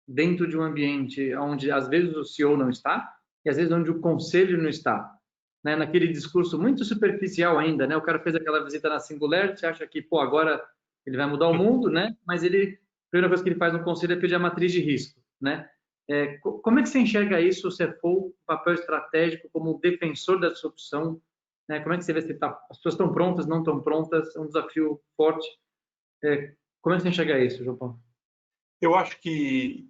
dentro de um ambiente onde às vezes o CEO não está e às vezes onde o conselho não está, né? Naquele discurso muito superficial ainda, né? O cara fez aquela visita na Singularity, acha que, pô, agora ele vai mudar o mundo, né? Mas a primeira coisa que ele faz no conselho é pedir a matriz de risco, né? Como é que você enxerga isso, o CFO, o papel estratégico como defensor da disrupção, né? Como é que você vê se as pessoas estão prontas, não estão prontas? É um desafio forte. Como é que você enxerga isso, João Paulo? Eu acho que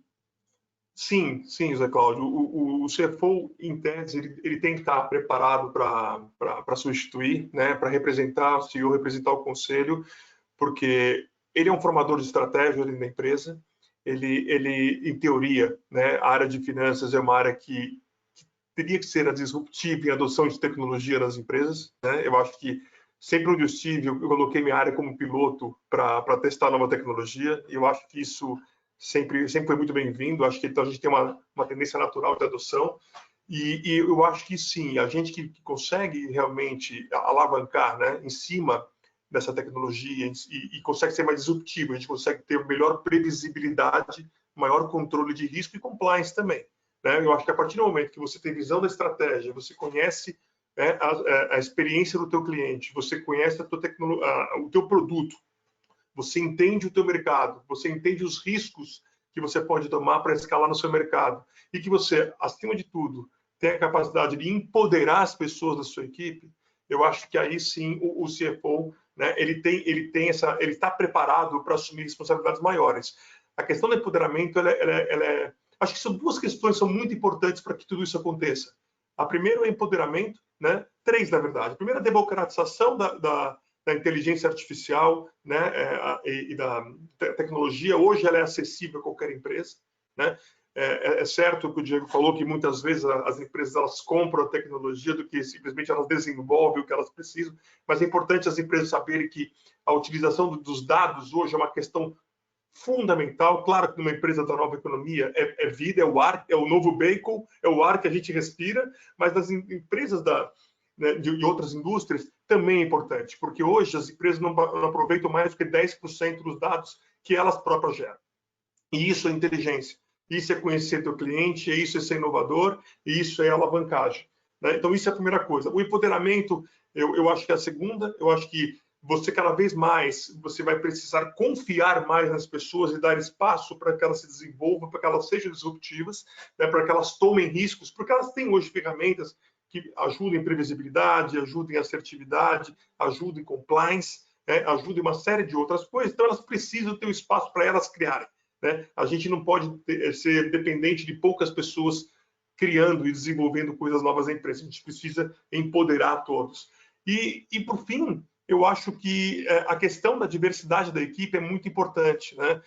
sim, José Cláudio. O CFO, em tese, ele tem que estar preparado para substituir, né? Para representar o CEO, representar o conselho, porque ele é um formador de estratégia dentro da empresa. Ele, em teoria, né, a área de finanças é uma área que teria que ser a disruptiva em adoção de tecnologia nas empresas, né? Eu acho que sempre onde eu estive, eu coloquei minha área como piloto para testar nova tecnologia, e eu acho que isso sempre foi muito bem-vindo. Acho que então, a gente tem uma tendência natural de adoção, e eu acho que sim, a gente que consegue realmente alavancar, né, em cima dessa tecnologia e consegue ser mais disruptivo, a gente consegue ter melhor previsibilidade, maior controle de risco e compliance também, né? Eu acho que a partir do momento que você tem visão da estratégia, você conhece, né, a experiência do teu cliente, você conhece o teu produto, você entende o teu mercado, você entende os riscos que você pode tomar para escalar no seu mercado e que você, acima de tudo, tem a capacidade de empoderar as pessoas da sua equipe, eu acho que aí sim o CFO, né, ele está preparado para assumir responsabilidades maiores. A questão do empoderamento, acho que são duas questões que são muito importantes para que tudo isso aconteça. A primeira é o empoderamento, né? 3, na verdade. A primeira é a democratização da inteligência artificial, né, e da tecnologia. Hoje ela é acessível a qualquer empresa, né? É certo o que o Diego falou, que muitas vezes as empresas elas compram a tecnologia do que simplesmente elas desenvolvem o que elas precisam, mas é importante as empresas saberem que a utilização dos dados hoje é uma questão fundamental. Claro que numa empresa da nova economia é vida, é o ar, é o novo bacon, é o ar que a gente respira, mas nas empresas de outras indústrias também é importante, porque hoje as empresas não aproveitam mais do que 10% dos dados que elas próprias geram. E isso é inteligência, isso é conhecer teu cliente, isso é ser inovador, e isso é alavancagem, né? Então, isso é a primeira coisa. O empoderamento, eu acho que é a segunda. Eu acho que você, cada vez mais, você vai precisar confiar mais nas pessoas e dar espaço para que elas se desenvolvam, para que elas sejam disruptivas, né? Para que elas tomem riscos, porque elas têm hoje ferramentas que ajudam em previsibilidade, ajudam em assertividade, ajudam em compliance, né? Ajudam em uma série de outras coisas. Então, elas precisam ter um espaço para elas criarem, né? A gente não pode ser dependente de poucas pessoas criando e desenvolvendo coisas novas na empresa. A gente precisa empoderar todos. E por fim, eu acho que a questão da diversidade da equipe é muito importante, né?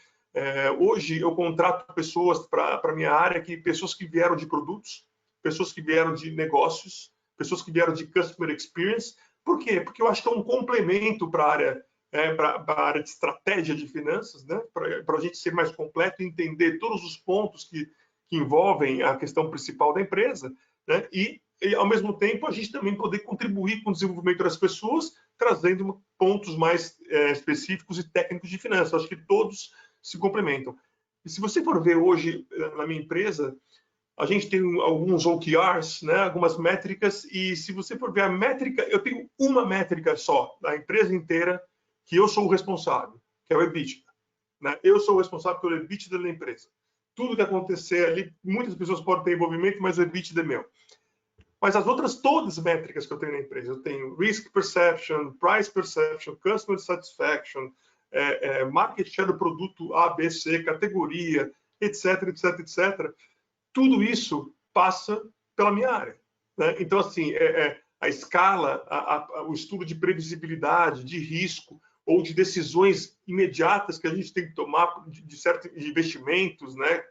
Hoje eu contrato pessoas para a minha área, pessoas que vieram de produtos, pessoas que vieram de negócios, pessoas que vieram de customer experience. Por quê? Porque eu acho que é um complemento para a área, para a área de estratégia de finanças, né? Para a gente ser mais completo e entender todos os pontos que envolvem a questão principal da empresa, né? E, ao mesmo tempo, a gente também poder contribuir com o desenvolvimento das pessoas, trazendo pontos mais específicos e técnicos de finanças. Acho que todos se complementam. E se você for ver hoje na minha empresa, a gente tem alguns OKRs, né, algumas métricas, e se você for ver a métrica, eu tenho uma métrica só da empresa inteira que eu sou o responsável, que é o EBITDA, né? Eu sou o responsável pelo EBITDA da empresa. Tudo que acontecer ali, muitas pessoas podem ter envolvimento, mas o EBITDA é meu. Mas as outras todas as métricas que eu tenho na empresa, eu tenho Risk Perception, Price Perception, Customer Satisfaction, Market Share do produto A, B, C, categoria, etc, etc, etc. Tudo isso passa pela minha área, né? Então, assim, a escala, o estudo de previsibilidade, de risco ou de decisões imediatas que a gente tem que tomar de certos investimentos, né,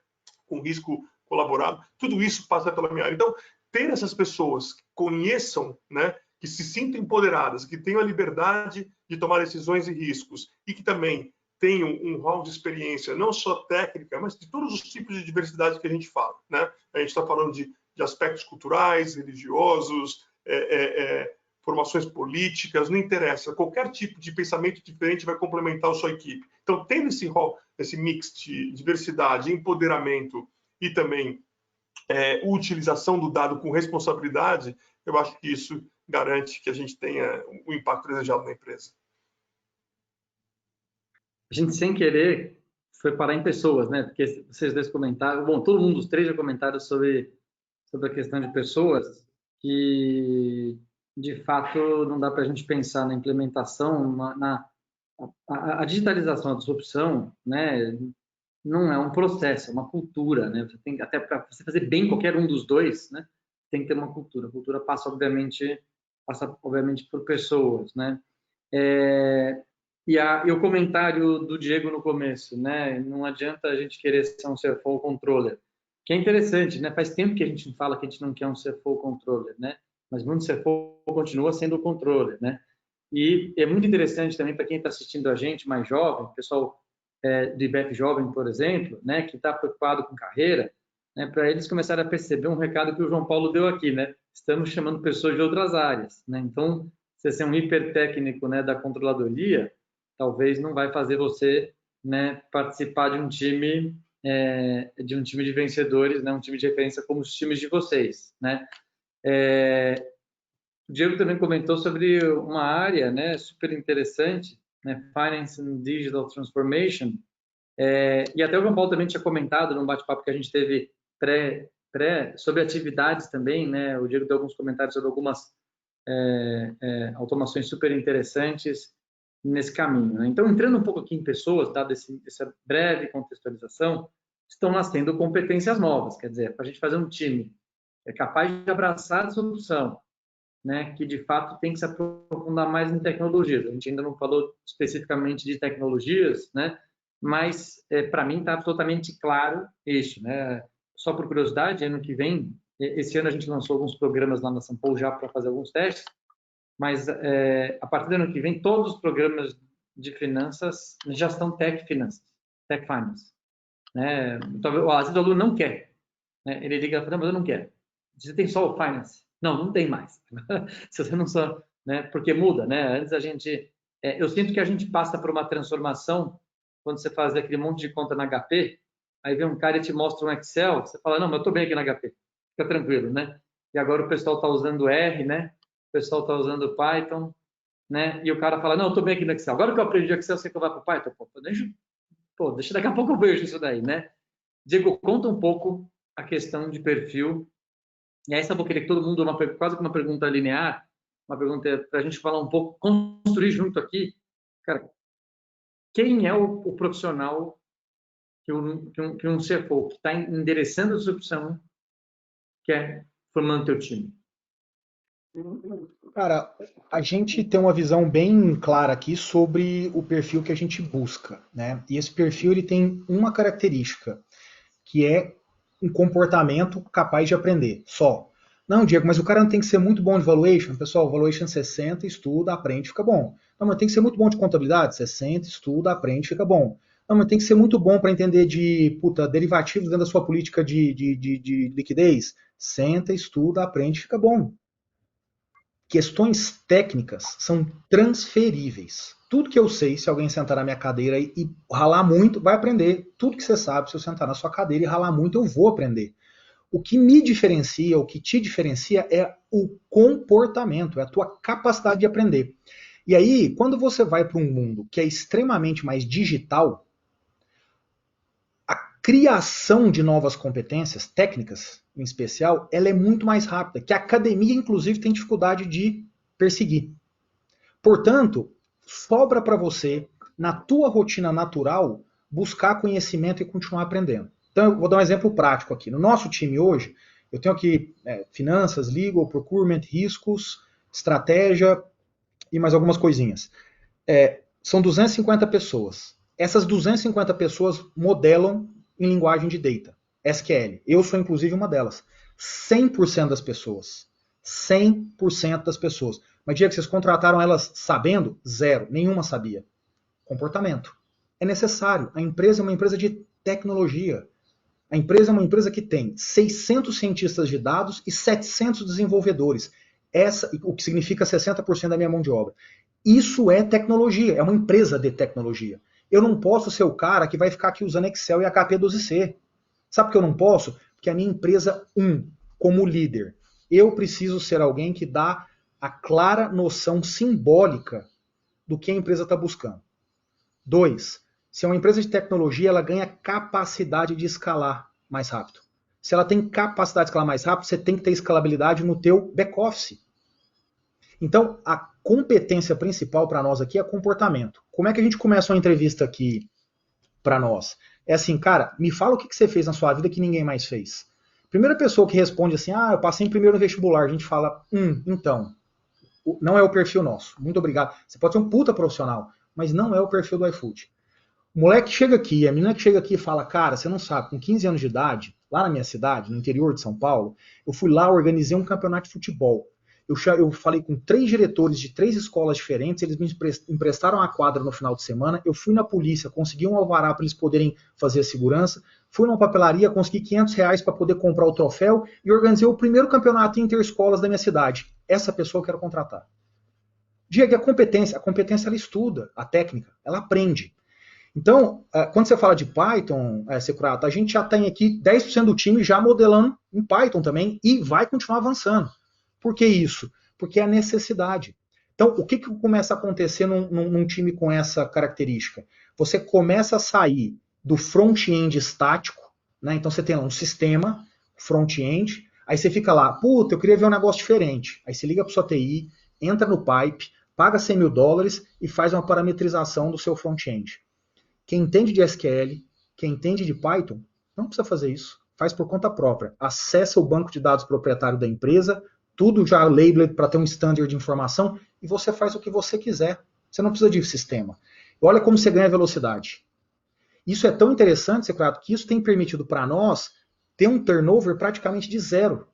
com risco colaborado, tudo isso passa pela minha área. Então, ter essas pessoas que conheçam, né, que se sintam empoderadas, que tenham a liberdade de tomar decisões e riscos, e que também tenham um rol de experiência, não só técnica, mas de todos os tipos de diversidade que a gente fala, né? A gente está falando de aspectos culturais, religiosos, formações políticas, não interessa. Qualquer tipo de pensamento diferente vai complementar a sua equipe. Então, tendo esse rol, esse mix de diversidade, empoderamento e também utilização do dado com responsabilidade, eu acho que isso garante que a gente tenha o impacto desejado na empresa. A gente, sem querer, foi parar em pessoas, né? Porque vocês dois comentaram, bom, todo mundo, os três já comentaram sobre a questão de pessoas, que de fato não dá para a gente pensar na implementação, a digitalização, a disrupção, né? Não é um processo, é uma cultura, né? Você tem, até para você fazer bem qualquer um dos dois, né? Tem que ter uma cultura. A cultura passa obviamente por pessoas, né? E o comentário do Diego no começo, né? Não adianta a gente querer ser um CFO controller, que é interessante, né? Faz tempo que a gente fala que a gente não quer um CFO controller, né? Mas muito CFO continua sendo o controller, né? E é muito interessante também para quem está assistindo a gente, mais jovem, pessoal do IBEF Jovem, por exemplo, né? Que está preocupado com carreira, né? Para eles começarem a perceber um recado que o João Paulo deu aqui, né? Estamos chamando pessoas de outras áreas, né? Então, você ser um hipertécnico, né, da controladoria, talvez não vai fazer você, né, participar de um time de vencedores, né, um time de referência como os times de vocês, né? O Diego também comentou sobre uma área, né, super interessante, né, Finance and Digital Transformation, e até o João Paulo também tinha comentado num bate-papo que a gente teve sobre atividades também, né? O Diego deu alguns comentários sobre algumas automações super interessantes nesse caminho, né? Então, entrando um pouco aqui em pessoas, dada essa breve contextualização, estão nascendo competências novas, quer dizer, para a gente fazer um time capaz de abraçar a solução, né, que de fato tem que se aprofundar mais em tecnologias. A gente ainda não falou especificamente de tecnologias, né, mas para mim está absolutamente claro isso, né? Só por curiosidade, ano que vem, esse ano a gente lançou alguns programas lá na São Paulo já para fazer alguns testes, mas a partir do ano que vem, todos os programas de finanças já estão Tech Finance, né? Então, às vezes o aluno não quer, né? Ele liga e fala, mas eu não quero. Você tem só o Finance? Não tem mais. Se você não só, né? Porque muda, né? Antes a gente, eu sinto que a gente passa por uma transformação quando você faz aquele monte de conta na HP, aí vem um cara e te mostra um Excel, você fala, não, mas eu estou bem aqui na HP, fica tranquilo, né? E agora o pessoal está usando R, né? O pessoal está usando Python, né? E o cara fala, não, eu estou bem aqui no Excel. Agora que eu aprendi Excel, você que eu vou para o Python? Deixa daqui a pouco eu vejo isso daí, né? Diego, conta um pouco a questão de perfil. E aí, eu vou querer que todo mundo, quase que uma pergunta linear, uma pergunta para a gente falar um pouco, construir junto aqui. Cara, quem é o profissional que um CFO que está endereçando a disrupção quer formando teu time? Cara, a gente tem uma visão bem clara aqui sobre o perfil que a gente busca, né? E esse perfil ele tem uma característica, que é um comportamento capaz de aprender, só. Não, Diego, mas o cara não tem que ser muito bom de valuation? Pessoal, valuation 60, estuda, aprende, fica bom. Não, mas tem que ser muito bom de contabilidade? 60, estuda, aprende, fica bom. Não, mas tem que ser muito bom para entender de derivativos dentro da sua política de liquidez? Senta, estuda, aprende, fica bom. Questões técnicas são transferíveis. Tudo que eu sei, se alguém sentar na minha cadeira e ralar muito, vai aprender. Tudo que você sabe, se eu sentar na sua cadeira e ralar muito, eu vou aprender. O que me diferencia, o que te diferencia é o comportamento, é a tua capacidade de aprender. E aí, quando você vai para um mundo que é extremamente mais digital, a criação de novas competências técnicas, em especial, ela é muito mais rápida, que a academia, inclusive, tem dificuldade de perseguir. Portanto, sobra para você, na tua rotina natural, buscar conhecimento e continuar aprendendo. Então, eu vou dar um exemplo prático aqui. No nosso time hoje, eu tenho aqui finanças, legal, procurement, riscos, estratégia e mais algumas coisinhas. São 250 pessoas. Essas 250 pessoas modelam em linguagem de data, SQL. Eu sou, inclusive, uma delas. 100% das pessoas. 100% das pessoas. Mas dia que vocês contrataram elas sabendo? Zero. Nenhuma sabia. Comportamento. É necessário. A empresa é uma empresa de tecnologia. A empresa é uma empresa que tem 600 cientistas de dados e 700 desenvolvedores. O que significa 60% da minha mão de obra. Isso é tecnologia. É uma empresa de tecnologia. Eu não posso ser o cara que vai ficar aqui usando Excel e HP12C. Sabe por que eu não posso? Porque a minha empresa, como líder, eu preciso ser alguém que dá a clara noção simbólica do que a empresa está buscando. 2, se é uma empresa de tecnologia, ela ganha capacidade de escalar mais rápido. Se ela tem capacidade de escalar mais rápido, você tem que ter escalabilidade no teu back-office. Então, a competência principal para nós aqui é comportamento. Como é que a gente começa uma entrevista aqui para nós? É assim, cara, me fala o que você fez na sua vida que ninguém mais fez. Primeira pessoa que responde assim, eu passei em primeiro no vestibular, a gente fala, então, não é o perfil nosso, muito obrigado. Você pode ser um puta profissional, mas não é o perfil do iFood. O moleque chega aqui, a menina que chega aqui e fala, cara, você não sabe, com 15 anos de idade, lá na minha cidade, no interior de São Paulo, eu fui lá, organizei um campeonato de futebol. Eu falei com 3 diretores de 3 escolas diferentes, eles me emprestaram a quadra no final de semana, eu fui na polícia, consegui um alvará para eles poderem fazer a segurança, fui numa papelaria, consegui R$500 para poder comprar o troféu e organizei o primeiro campeonato interescolas da minha cidade. Essa pessoa eu quero contratar. Diego, a competência ela estuda, a técnica, ela aprende. Então, quando você fala de Python, Securato, a gente já tem aqui 10% do time já modelando em Python também e vai continuar avançando. Por que isso? Porque é a necessidade. Então, o que começa a acontecer num time com essa característica? Você começa a sair do front-end estático, né? Então você tem lá um sistema, front-end, aí você fica lá, eu queria ver um negócio diferente. Aí você liga para sua TI, entra no Pipe, paga $100 mil e faz uma parametrização do seu front-end. Quem entende de SQL, quem entende de Python, não precisa fazer isso. Faz por conta própria. Acessa o banco de dados proprietário da empresa, tudo já labeled para ter um standard de informação, e você faz o que você quiser. Você não precisa de sistema. Olha como você ganha velocidade. Isso é tão interessante, Secreto, que isso tem permitido para nós ter um turnover praticamente de zero.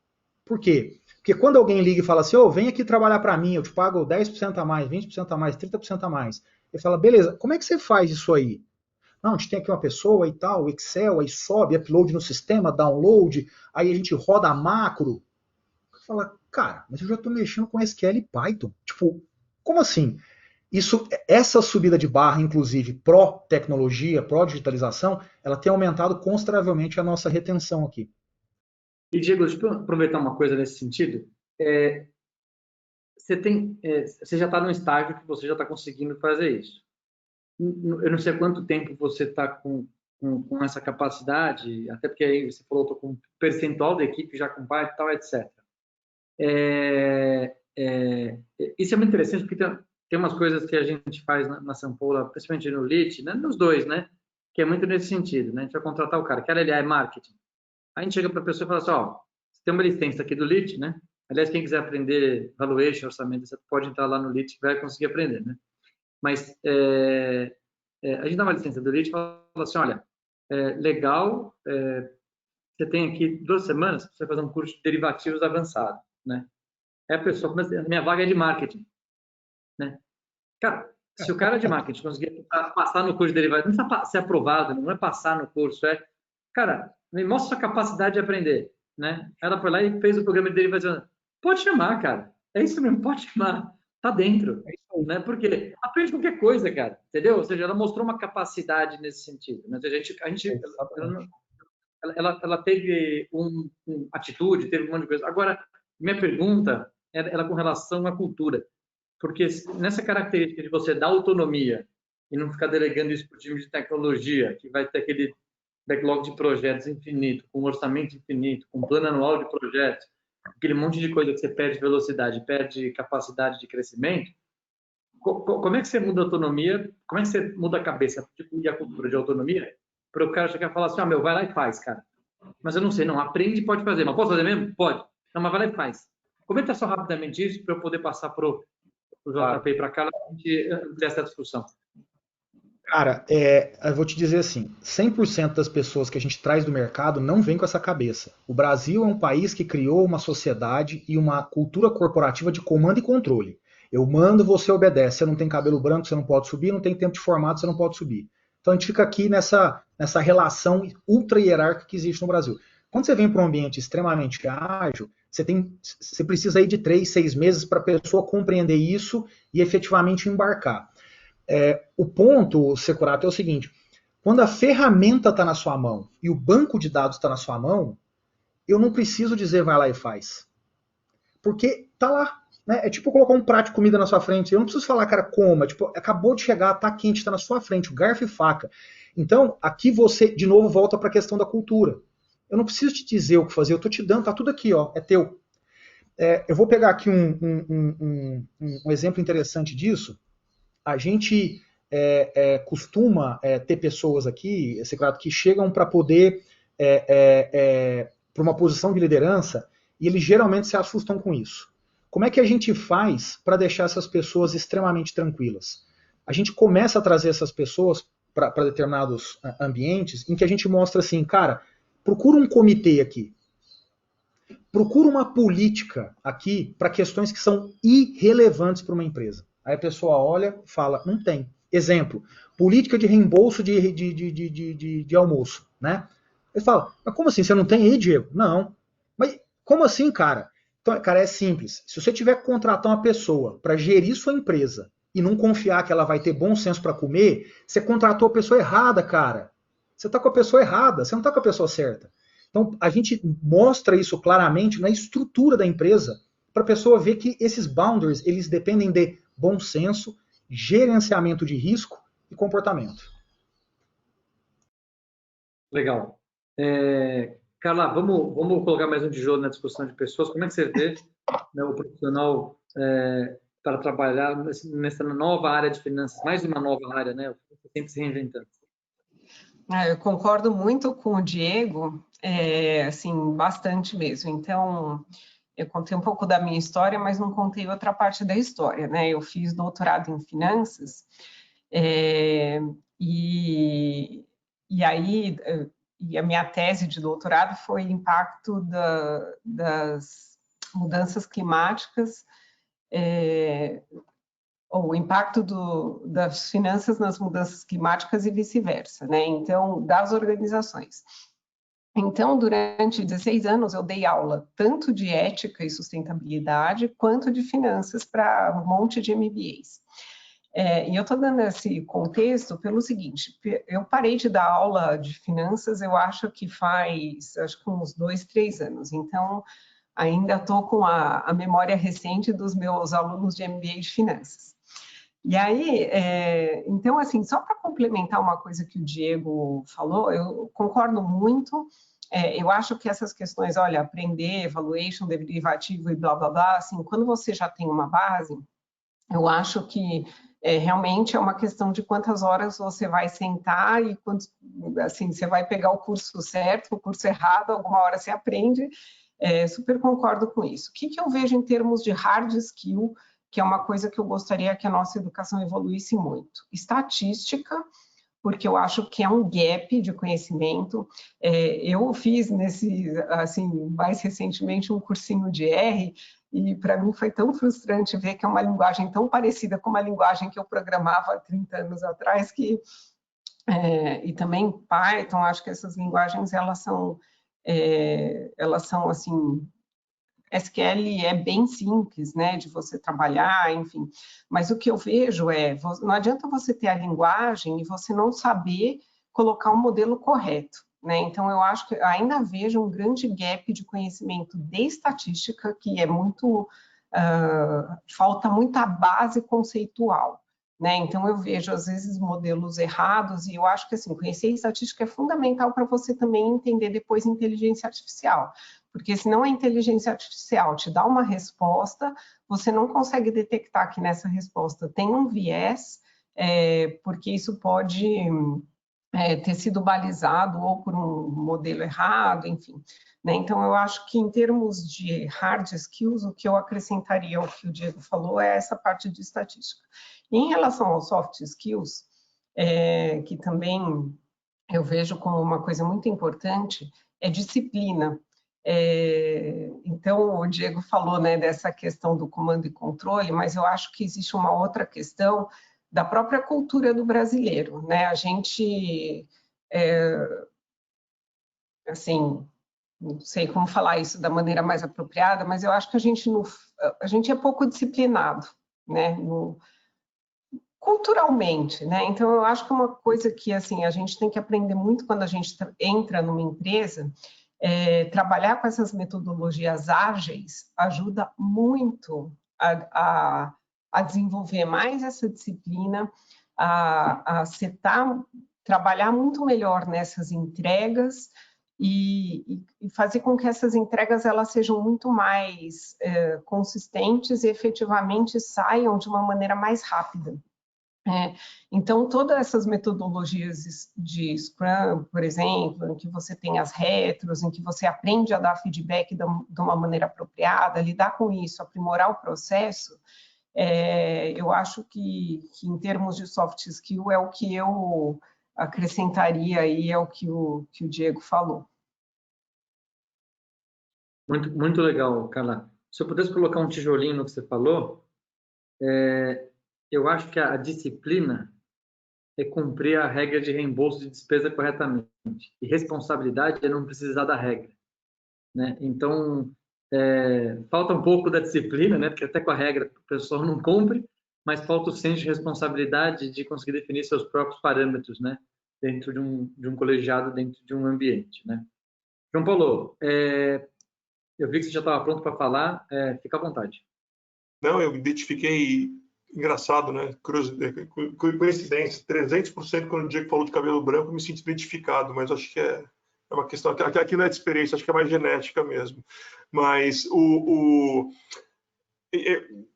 Por quê? Porque quando alguém liga e fala assim, vem aqui trabalhar para mim, eu te pago 10% a mais, 20% a mais, 30% a mais. Ele fala, beleza, como é que você faz isso aí? Não, a gente tem aqui uma pessoa e tal, Excel, aí sobe, upload no sistema, download, aí a gente roda a macro. Fala, cara, mas eu já estou mexendo com SQL e Python. Tipo, como assim? Essa subida de barra, inclusive, pró-tecnologia, pró-digitalização, ela tem aumentado consideravelmente a nossa retenção aqui. E, Diego, deixa eu aproveitar uma coisa nesse sentido. Você já está num estágio que você já está conseguindo fazer isso. Eu não sei há quanto tempo você está com essa capacidade, até porque aí você falou, estou com um percentual da equipe já com Python e tal, etc. Isso é muito interessante, porque tem umas coisas que a gente faz na Sampola, principalmente no LIT, né, nos dois, né, que é muito nesse sentido, né, a gente vai contratar o cara, que ele é marketing. Aí a gente chega para a pessoa e fala assim, você tem uma licença aqui do LIT, né, aliás, quem quiser aprender valuation, orçamento, você pode entrar lá no LIT e vai conseguir aprender, né, mas a gente dá uma licença do LIT e fala assim, olha, legal, você tem aqui 2 semanas para você fazer um curso de derivativos avançado, né? Aí a pessoa começa, minha vaga é de marketing, né? Cara, se o cara de marketing conseguir passar no curso de derivativos, não precisa ser aprovado, não é passar no curso, cara, me mostra sua capacidade de aprender, né? Ela foi lá e fez o programa de derivativos. Pode chamar, cara. É isso mesmo, pode chamar. Tá dentro, né? Porque aprende qualquer coisa, cara, entendeu? Ou seja, ela mostrou uma capacidade nesse sentido, né? Ela teve uma atitude, teve um monte de coisa. Agora, minha pergunta ela com relação à cultura, porque nessa característica de você dar autonomia e não ficar delegando isso para o time de tecnologia, que vai ter aquele backlog de projetos infinito, com orçamento infinito, com plano anual de projetos, aquele monte de coisa que você perde velocidade, perde capacidade de crescimento, como é que você muda a autonomia? Como é que você muda a cabeça e a cultura de autonomia para o cara chegar e falar assim, vai lá e faz, cara. Mas eu não sei, não, aprende e pode fazer. Mas posso fazer mesmo? Pode. Não, mas vai lá e faz. Comenta só rapidamente isso para eu poder passar para o JP e para cá e a gente ampliar essa discussão. Cara, eu vou te dizer assim, 100% das pessoas que a gente traz do mercado não vem com essa cabeça. O Brasil é um país que criou uma sociedade e uma cultura corporativa de comando e controle. Eu mando, você obedece. Você não tem cabelo branco, você não pode subir, não tem tempo de formato, você não pode subir. Então a gente fica aqui nessa relação ultra hierárquica que existe no Brasil. Quando você vem para um ambiente extremamente ágil, você precisa aí de 3, 6 meses para a pessoa compreender isso e efetivamente embarcar. O ponto, Securato, é o seguinte: quando a ferramenta está na sua mão e o banco de dados está na sua mão, eu não preciso dizer vai lá e faz. Porque tá lá. Né? É tipo colocar um prato de comida na sua frente. Eu não preciso falar, cara, coma. Tipo, acabou de chegar, tá quente, tá na sua frente, o garfo e faca. Então, aqui você, de novo, volta para a questão da cultura. Eu não preciso te dizer o que fazer, eu tô te dando, tá tudo aqui, ó, é teu. Eu vou pegar aqui um exemplo interessante disso. A gente costuma ter pessoas aqui, Secretário, que chegam para poder para uma posição de liderança e eles geralmente se assustam com isso. Como é que a gente faz para deixar essas pessoas extremamente tranquilas? A gente começa a trazer essas pessoas para determinados ambientes em que a gente mostra assim, cara, procura um comitê aqui. Procura uma política aqui para questões que são irrelevantes para uma empresa. Aí a pessoa olha e fala, não tem. Exemplo, política de reembolso de almoço, né? Ele fala, mas como assim, você não tem aí, Diego? Não. Mas como assim, cara? Então, cara, é simples. Se você tiver que contratar uma pessoa para gerir sua empresa e não confiar que ela vai ter bom senso para comer, você contratou a pessoa errada, cara. Você está com a pessoa errada, você não está com a pessoa certa. Então, a gente mostra isso claramente na estrutura da empresa para a pessoa ver que esses boundaries, eles dependem de bom senso, gerenciamento de risco e comportamento. Legal. Carla, vamos colocar mais um tijolo na discussão de pessoas. Como é que você vê, né, o profissional para trabalhar nessa nova área de finanças, mais uma nova área, né? Sempre se reinventando. Eu concordo muito com o Diego, assim, bastante mesmo. Então, eu contei um pouco da minha história, mas não contei outra parte da história, né? Eu fiz doutorado em finanças, e aí a minha tese de doutorado foi impacto das mudanças climáticas, ou o impacto das finanças nas mudanças climáticas e vice-versa, né? Então, das organizações. Então, durante 16 anos, eu dei aula tanto de ética e sustentabilidade, quanto de finanças para um monte de MBAs. E eu estou dando esse contexto pelo seguinte, eu parei de dar aula de finanças, eu acho que faz, uns 2, 3 anos. Então, ainda estou com a memória recente dos meus alunos de MBA de finanças. E aí, então, assim, só para complementar uma coisa que o Diego falou, eu concordo muito. Eu acho que essas questões, olha, aprender, evaluation, derivativo e blá, blá, blá, assim, quando você já tem uma base, eu acho que realmente é uma questão de quantas horas você vai sentar e assim, você vai pegar o curso certo, o curso errado, alguma hora você aprende. Super concordo com isso. O que eu vejo em termos de hard skill, que é uma coisa que eu gostaria que a nossa educação evoluísse muito? Estatística, porque eu acho que é um gap de conhecimento. Eu fiz mais recentemente um cursinho de R, e para mim foi tão frustrante ver que é uma linguagem tão parecida com uma linguagem que eu programava há 30 anos atrás, e também Python, acho que essas linguagens, elas são assim, SQL é bem simples, né, de você trabalhar, enfim. Mas o que eu vejo não adianta você ter a linguagem e você não saber colocar um modelo correto, né? Então, eu acho que ainda vejo um grande gap de conhecimento de estatística, que é falta muita base conceitual, né? Então, eu vejo, às vezes, modelos errados, e eu acho que, assim, conhecer estatística é fundamental para você também entender depois inteligência artificial. Porque senão a inteligência artificial te dá uma resposta, você não consegue detectar que nessa resposta tem um viés, porque isso pode ter sido balizado ou por um modelo errado, enfim. Né? Então, eu acho que em termos de hard skills, o que eu acrescentaria ao que o Diego falou é essa parte de estatística. E em relação aos soft skills, que também eu vejo como uma coisa muito importante, é disciplina. Então, o Diego falou, né, dessa questão do comando e controle, mas eu acho que existe uma outra questão da própria cultura do brasileiro, né? A gente, assim, não sei como falar isso da maneira mais apropriada, mas eu acho que a gente é pouco disciplinado, né? Culturalmente, né? Então, eu acho que uma coisa que, assim, a gente tem que aprender muito quando a gente entra numa empresa, trabalhar com essas metodologias ágeis ajuda muito a desenvolver mais essa disciplina, a trabalhar muito melhor nessas entregas e fazer com que essas entregas elas sejam muito mais consistentes e efetivamente saiam de uma maneira mais rápida. Então, todas essas metodologias de Scrum, por exemplo, em que você tem as retros, em que você aprende a dar feedback de uma maneira apropriada, lidar com isso, aprimorar o processo, eu acho que em termos de soft skill é o que eu acrescentaria aí, é o que o Diego falou. Muito, muito legal, Carla. Se eu pudesse colocar um tijolinho no que você falou, eu acho que a disciplina é cumprir a regra de reembolso de despesa corretamente. E responsabilidade é não precisar da regra, né? Então, falta um pouco da disciplina, né? Porque até com a regra o pessoal não cumpre, mas falta o senso de responsabilidade de conseguir definir seus próprios parâmetros, né? Dentro de um colegiado, dentro de um ambiente, né? João Paulo, eu vi que você já estava pronto para falar, fica à vontade. Não, eu identifiquei, engraçado, né? Coincidência, 300% quando o Diego falou de cabelo branco, eu me senti identificado, mas acho que é uma questão, aqui não é de experiência, acho que é mais genética mesmo. Mas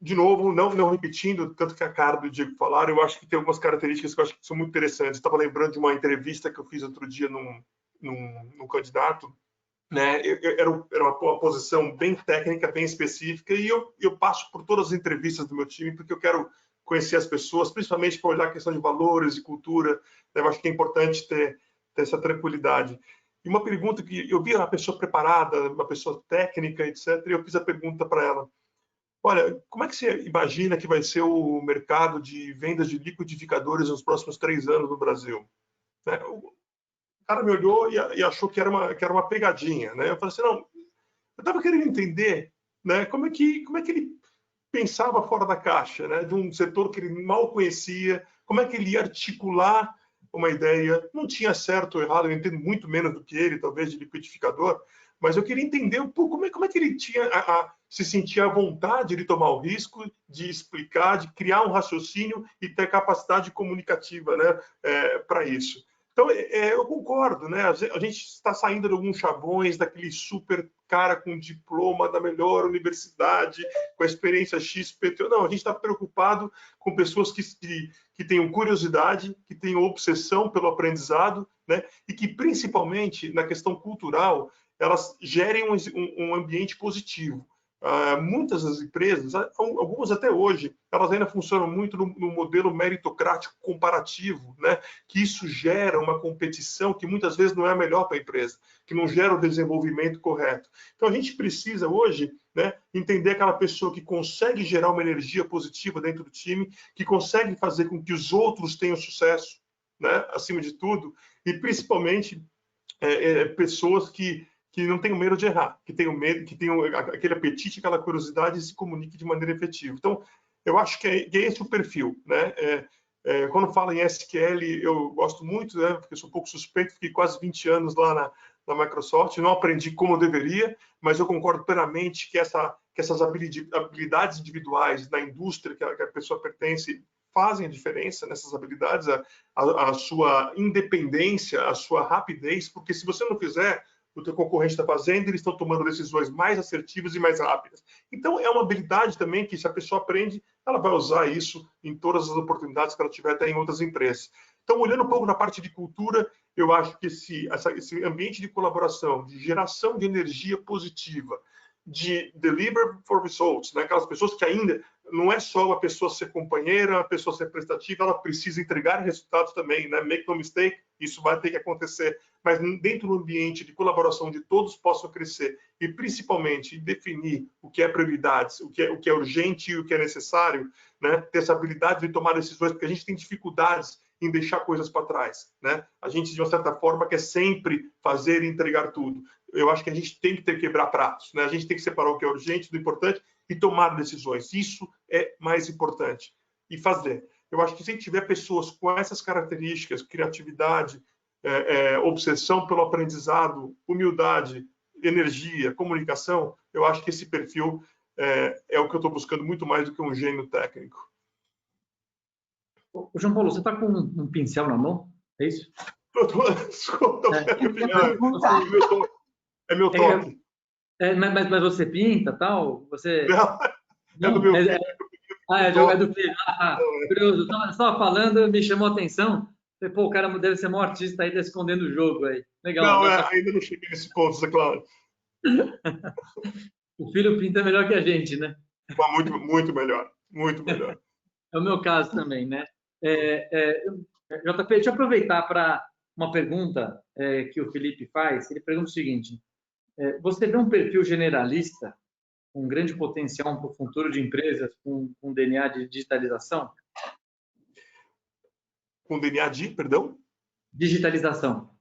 de novo, não repetindo tanto que a cara do Diego falaram, eu acho que tem algumas características que eu acho que são muito interessantes. Estava lembrando de uma entrevista que eu fiz outro dia num candidato, né? Era uma posição bem técnica, bem específica, e eu passo por todas as entrevistas do meu time porque eu quero conhecer as pessoas, principalmente para olhar a questão de valores e cultura, né? Eu acho que é importante ter essa tranquilidade. E uma pergunta que eu vi uma pessoa preparada, uma pessoa técnica, etc., e eu fiz a pergunta para ela: olha, como é que você imagina que vai ser o mercado de vendas de liquidificadores nos próximos 3 anos no Brasil? Né? O cara me olhou e achou que era uma pegadinha, né? Eu falei assim, não, eu estava querendo entender, né? Como é que ele pensava fora da caixa, né? De um setor que ele mal conhecia, como é que ele ia articular uma ideia? Não tinha certo ou errado, eu entendo muito menos do que ele, talvez, de liquidificador, mas eu queria entender um pouco como é que ele tinha se sentia à vontade de tomar o risco, de explicar, de criar um raciocínio e ter capacidade comunicativa, né, para isso. Então, eu concordo, né? A gente está saindo de alguns chavões, daquele super cara com diploma da melhor universidade, com a experiência XPTO. Não, a gente está preocupado com pessoas que tenham curiosidade, que tenham obsessão pelo aprendizado, né? E que, principalmente, na questão cultural, elas gerem um ambiente positivo. Muitas das empresas, algumas até hoje, elas ainda funcionam muito no modelo meritocrático comparativo, né? Que isso gera uma competição que muitas vezes não é a melhor para a empresa, que não gera o desenvolvimento correto. Então, a gente precisa hoje, né, entender aquela pessoa que consegue gerar uma energia positiva dentro do time, que consegue fazer com que os outros tenham sucesso, né, acima de tudo, e principalmente pessoas que não tenham medo de errar, que tenham medo, que tenham aquele apetite, aquela curiosidade e se comunique de maneira efetiva. Então, eu acho que é esse o perfil, né? Quando fala em SQL, eu gosto muito, né? Porque eu sou um pouco suspeito, fiquei quase 20 anos lá na Microsoft, não aprendi como eu deveria, mas eu concordo plenamente que essas habilidades individuais na indústria que a pessoa pertence fazem a diferença nessas habilidades, a sua independência, a sua rapidez, porque se você não fizer, o teu concorrente está fazendo, eles estão tomando decisões mais assertivas e mais rápidas. Então, é uma habilidade também que, se a pessoa aprende, ela vai usar isso em todas as oportunidades que ela tiver até em outras empresas. Então, olhando um pouco na parte de cultura, eu acho que esse ambiente de colaboração, de geração de energia positiva, de deliver for results, né? Aquelas pessoas que ainda não é só a pessoa ser companheira, a pessoa ser prestativa, ela precisa entregar resultados também, né? Make no mistake, isso vai ter que acontecer. Mas dentro do ambiente de colaboração de todos possam crescer e principalmente definir o que é prioridades, o que é urgente e o que é necessário, né? Ter essa habilidade de tomar decisões, porque a gente tem dificuldades em deixar coisas para trás, né? A gente, de uma certa forma, quer sempre fazer e entregar tudo. Eu acho que a gente tem que quebrar pratos, né? A gente tem que separar o que é urgente do importante e tomar decisões. Isso é mais importante. E fazer. Eu acho que se tiver pessoas com essas características, criatividade, obsessão pelo aprendizado, humildade, energia, comunicação, eu acho que esse perfil é o que eu estou buscando muito mais do que um gênio técnico. O João Paulo, você está com um pincel na mão? É isso? É meu toque. Mas você pinta, tal? Você... Não, é do meu filho. É do filho. Curioso. Você estava falando, me chamou a atenção. Falei, pô, o cara deve ser um artista aí, está escondendo o jogo aí. Legal. Não, ainda não cheguei nesse ponto, é claro. O filho pinta melhor que a gente, né? Muito, muito melhor. Muito melhor. É o meu caso também, né? JP, deixa eu aproveitar para uma pergunta que o Felipe faz. Ele pergunta o seguinte: você vê um perfil generalista, um grande potencial para o futuro de empresas com DNA de digitalização? Com DNA de, perdão? Digitalização.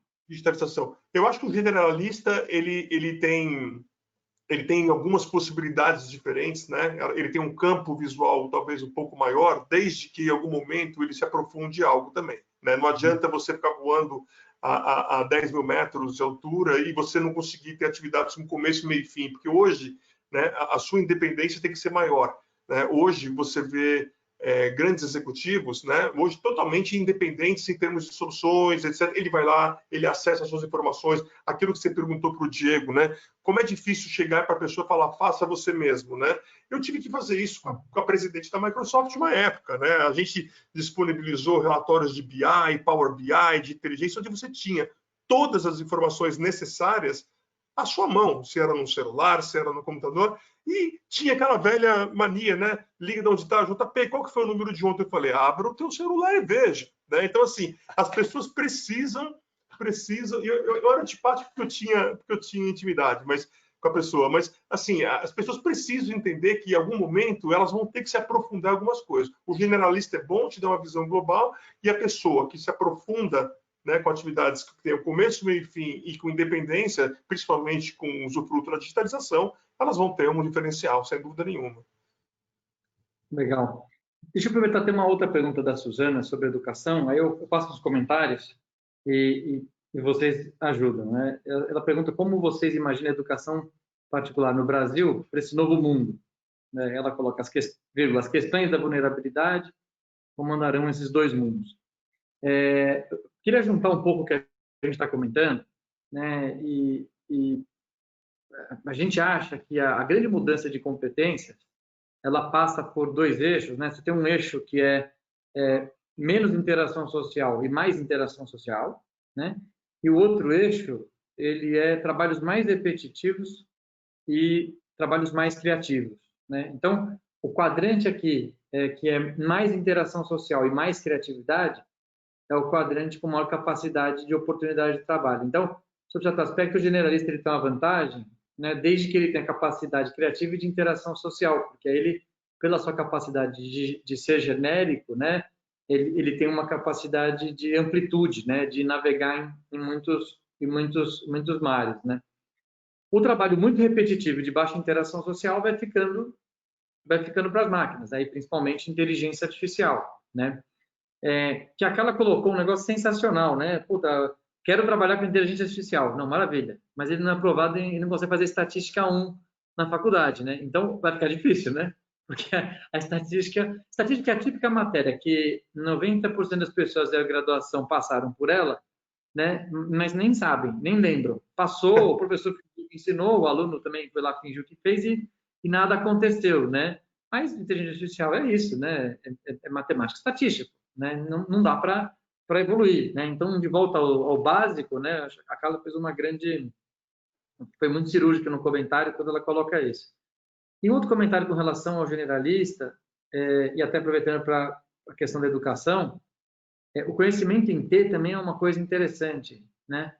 Eu acho que o generalista ele tem algumas possibilidades diferentes, né? Ele tem um campo visual talvez um pouco maior, desde que em algum momento ele se aprofunde em algo também, né? Não adianta você ficar voando a 10 mil metros de altura e você não conseguir ter atividades com começo, meio e fim, porque hoje, né, a sua independência tem que ser maior, né? Hoje você vê grandes executivos, né, hoje totalmente independentes em termos de soluções, etc. Ele vai lá, ele acessa as suas informações, aquilo que você perguntou para o Diego, né? Como é difícil chegar para a pessoa e falar, faça você mesmo, né? Eu tive que fazer isso com a presidente da Microsoft uma época, né? A gente disponibilizou relatórios de BI, Power BI, de inteligência, onde você tinha todas as informações necessárias à sua mão, se era no celular, se era no computador, e tinha aquela velha mania, né? Liga de onde está, JP, qual que foi o número de ontem? Eu falei, abra o teu celular e veja, né? Então, assim, as pessoas precisam, eu era antipático porque eu tinha intimidade, mas com a pessoa, mas, assim, as pessoas precisam entender que, em algum momento, elas vão ter que se aprofundar em algumas coisas. O generalista é bom, te dá uma visão global, e a pessoa que se aprofunda, né, com atividades que têm o começo, meio e fim e com independência, principalmente com usufruto da digitalização, elas vão ter um diferencial, sem dúvida nenhuma. Legal. Deixa eu aproveitar, tem uma outra pergunta da Suzana sobre educação, aí eu passo os comentários e vocês ajudam, né? Ela pergunta como vocês imaginam a educação particular no Brasil para esse novo mundo, né? Ela coloca as questões da vulnerabilidade, como andarão esses dois mundos. Queria juntar um pouco o que a gente está comentando, né? E a gente acha que a grande mudança de competências ela passa por dois eixos, né? Você tem um eixo que é menos interação social e mais interação social, né? E o outro eixo ele é trabalhos mais repetitivos e trabalhos mais criativos, né? Então o quadrante aqui que é mais interação social e mais criatividade é o quadrante com maior capacidade de oportunidade de trabalho. Então, sob certo aspecto, o generalista ele tem uma vantagem, né, desde que ele tenha capacidade criativa e de interação social, porque ele, pela sua capacidade de ser genérico, né, ele tem uma capacidade de amplitude, né, de navegar em muitos mares, né. O trabalho muito repetitivo de baixa interação social vai ficando para as máquinas, aí principalmente inteligência artificial, né. Que a Carla colocou um negócio sensacional, né? Puta, quero trabalhar com inteligência artificial. Não, maravilha. Mas ele não é aprovado e não consegue fazer estatística 1 na faculdade, né? Então, vai ficar difícil, né? Porque a estatística é a típica matéria que 90% das pessoas da graduação passaram por ela, né? Mas nem sabem, nem lembram. Passou, o professor ensinou, o aluno também foi lá, fingiu que fez e nada aconteceu, né? Mas inteligência artificial é isso, né? É matemática estatística. Né? Não dá para evoluir, né? Então, de volta ao básico, né? A Carla fez foi muito cirúrgica no comentário quando ela coloca isso. E outro comentário com relação ao generalista, e até aproveitando para a questão da educação, o conhecimento em T também é uma coisa interessante, né?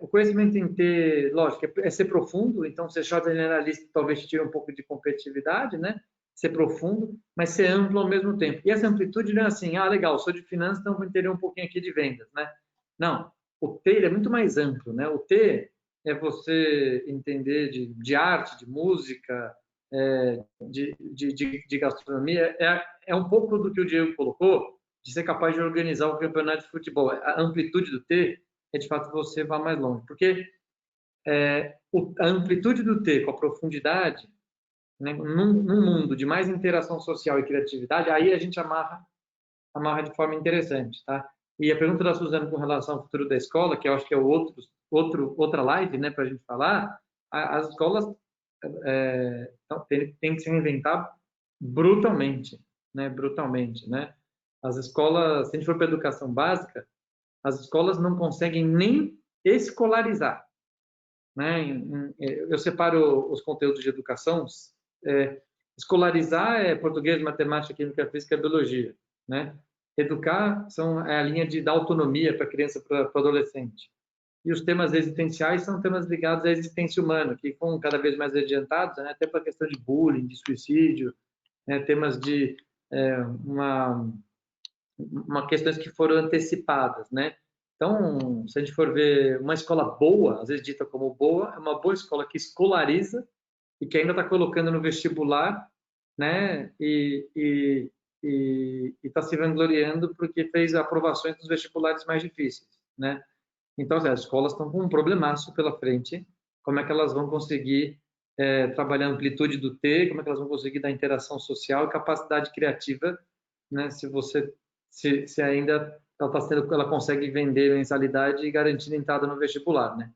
O conhecimento em T, lógico, é ser profundo, então ser short generalista talvez tire um pouco de competitividade, né? Ser profundo, mas ser amplo ao mesmo tempo. E essa amplitude não é assim, legal, sou de finanças, então vou entender um pouquinho aqui de vendas, né? Não, o T ele é muito mais amplo, né? O T é você entender de arte, de música, de gastronomia, é um pouco do que o Diego colocou, de ser capaz de organizar o campeonato de futebol. A amplitude do T é, de fato, você vá mais longe. Porque a amplitude do T com a profundidade, né, num mundo de mais interação social e criatividade, aí a gente amarra de forma interessante, tá? E a pergunta da Suzana com relação ao futuro da escola, que eu acho que é outra live, né, para a gente falar, as escolas têm que se reinventar brutalmente, né? As escolas, se a gente for para a educação básica, as escolas não conseguem nem escolarizar, né? Eu separo os conteúdos de educação. Escolarizar é português, matemática, química, física e biologia, né? Educar é a linha da autonomia para criança e para adolescente. E os temas existenciais são temas ligados à existência humana, que foram cada vez mais adiantados, né? Até para a questão de bullying, de suicídio, né? Temas de questões que foram antecipadas, né? Então, se a gente for ver uma escola boa, às vezes dita como boa, é uma boa escola que escolariza e que ainda está colocando no vestibular, né? E está se vangloriando porque fez aprovações dos vestibulares mais difíceis, né? Então, as escolas estão com um problemaço pela frente. Como é que elas vão conseguir trabalhar a amplitude do T? Como é que elas vão conseguir dar interação social e capacidade criativa, né? Se ainda ela consegue vender mensalidade e garantir a entrada no vestibular, né?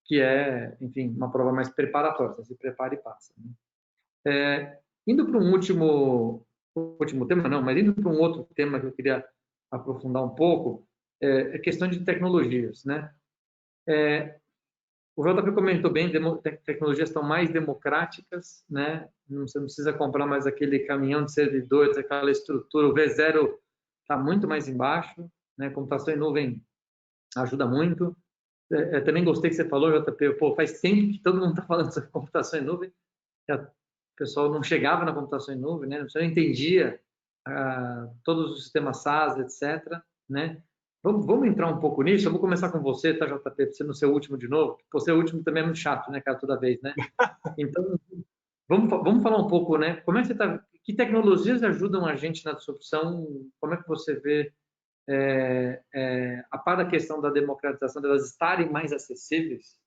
Que é, enfim, uma prova mais preparatória. Você se prepara e passa, né? Indo para um último tema, não, mas indo para um outro tema que eu queria aprofundar um pouco, é questão de tecnologias, né? O JP comentou bem, tecnologias estão mais democráticas, né? Você não precisa comprar mais aquele caminhão de servidores, aquela estrutura, o V0 está muito mais embaixo, né? Computação em nuvem ajuda muito. Também gostei que você falou, JP, faz tempo que todo mundo está falando sobre computação em nuvem, o pessoal não chegava na computação em nuvem, né? Você não entendia todos os sistemas SaaS, etc., né? Vamos entrar um pouco nisso. Eu vou começar com você, tá, JP? Você no seu último de novo. Você é o último também é muito chato, né, cara, toda vez, né? Então, vamos falar um pouco, né? Como é que você tá? Que tecnologias ajudam a gente na disrupção? Como é que você vê a par da questão da democratização, delas estarem mais acessíveis?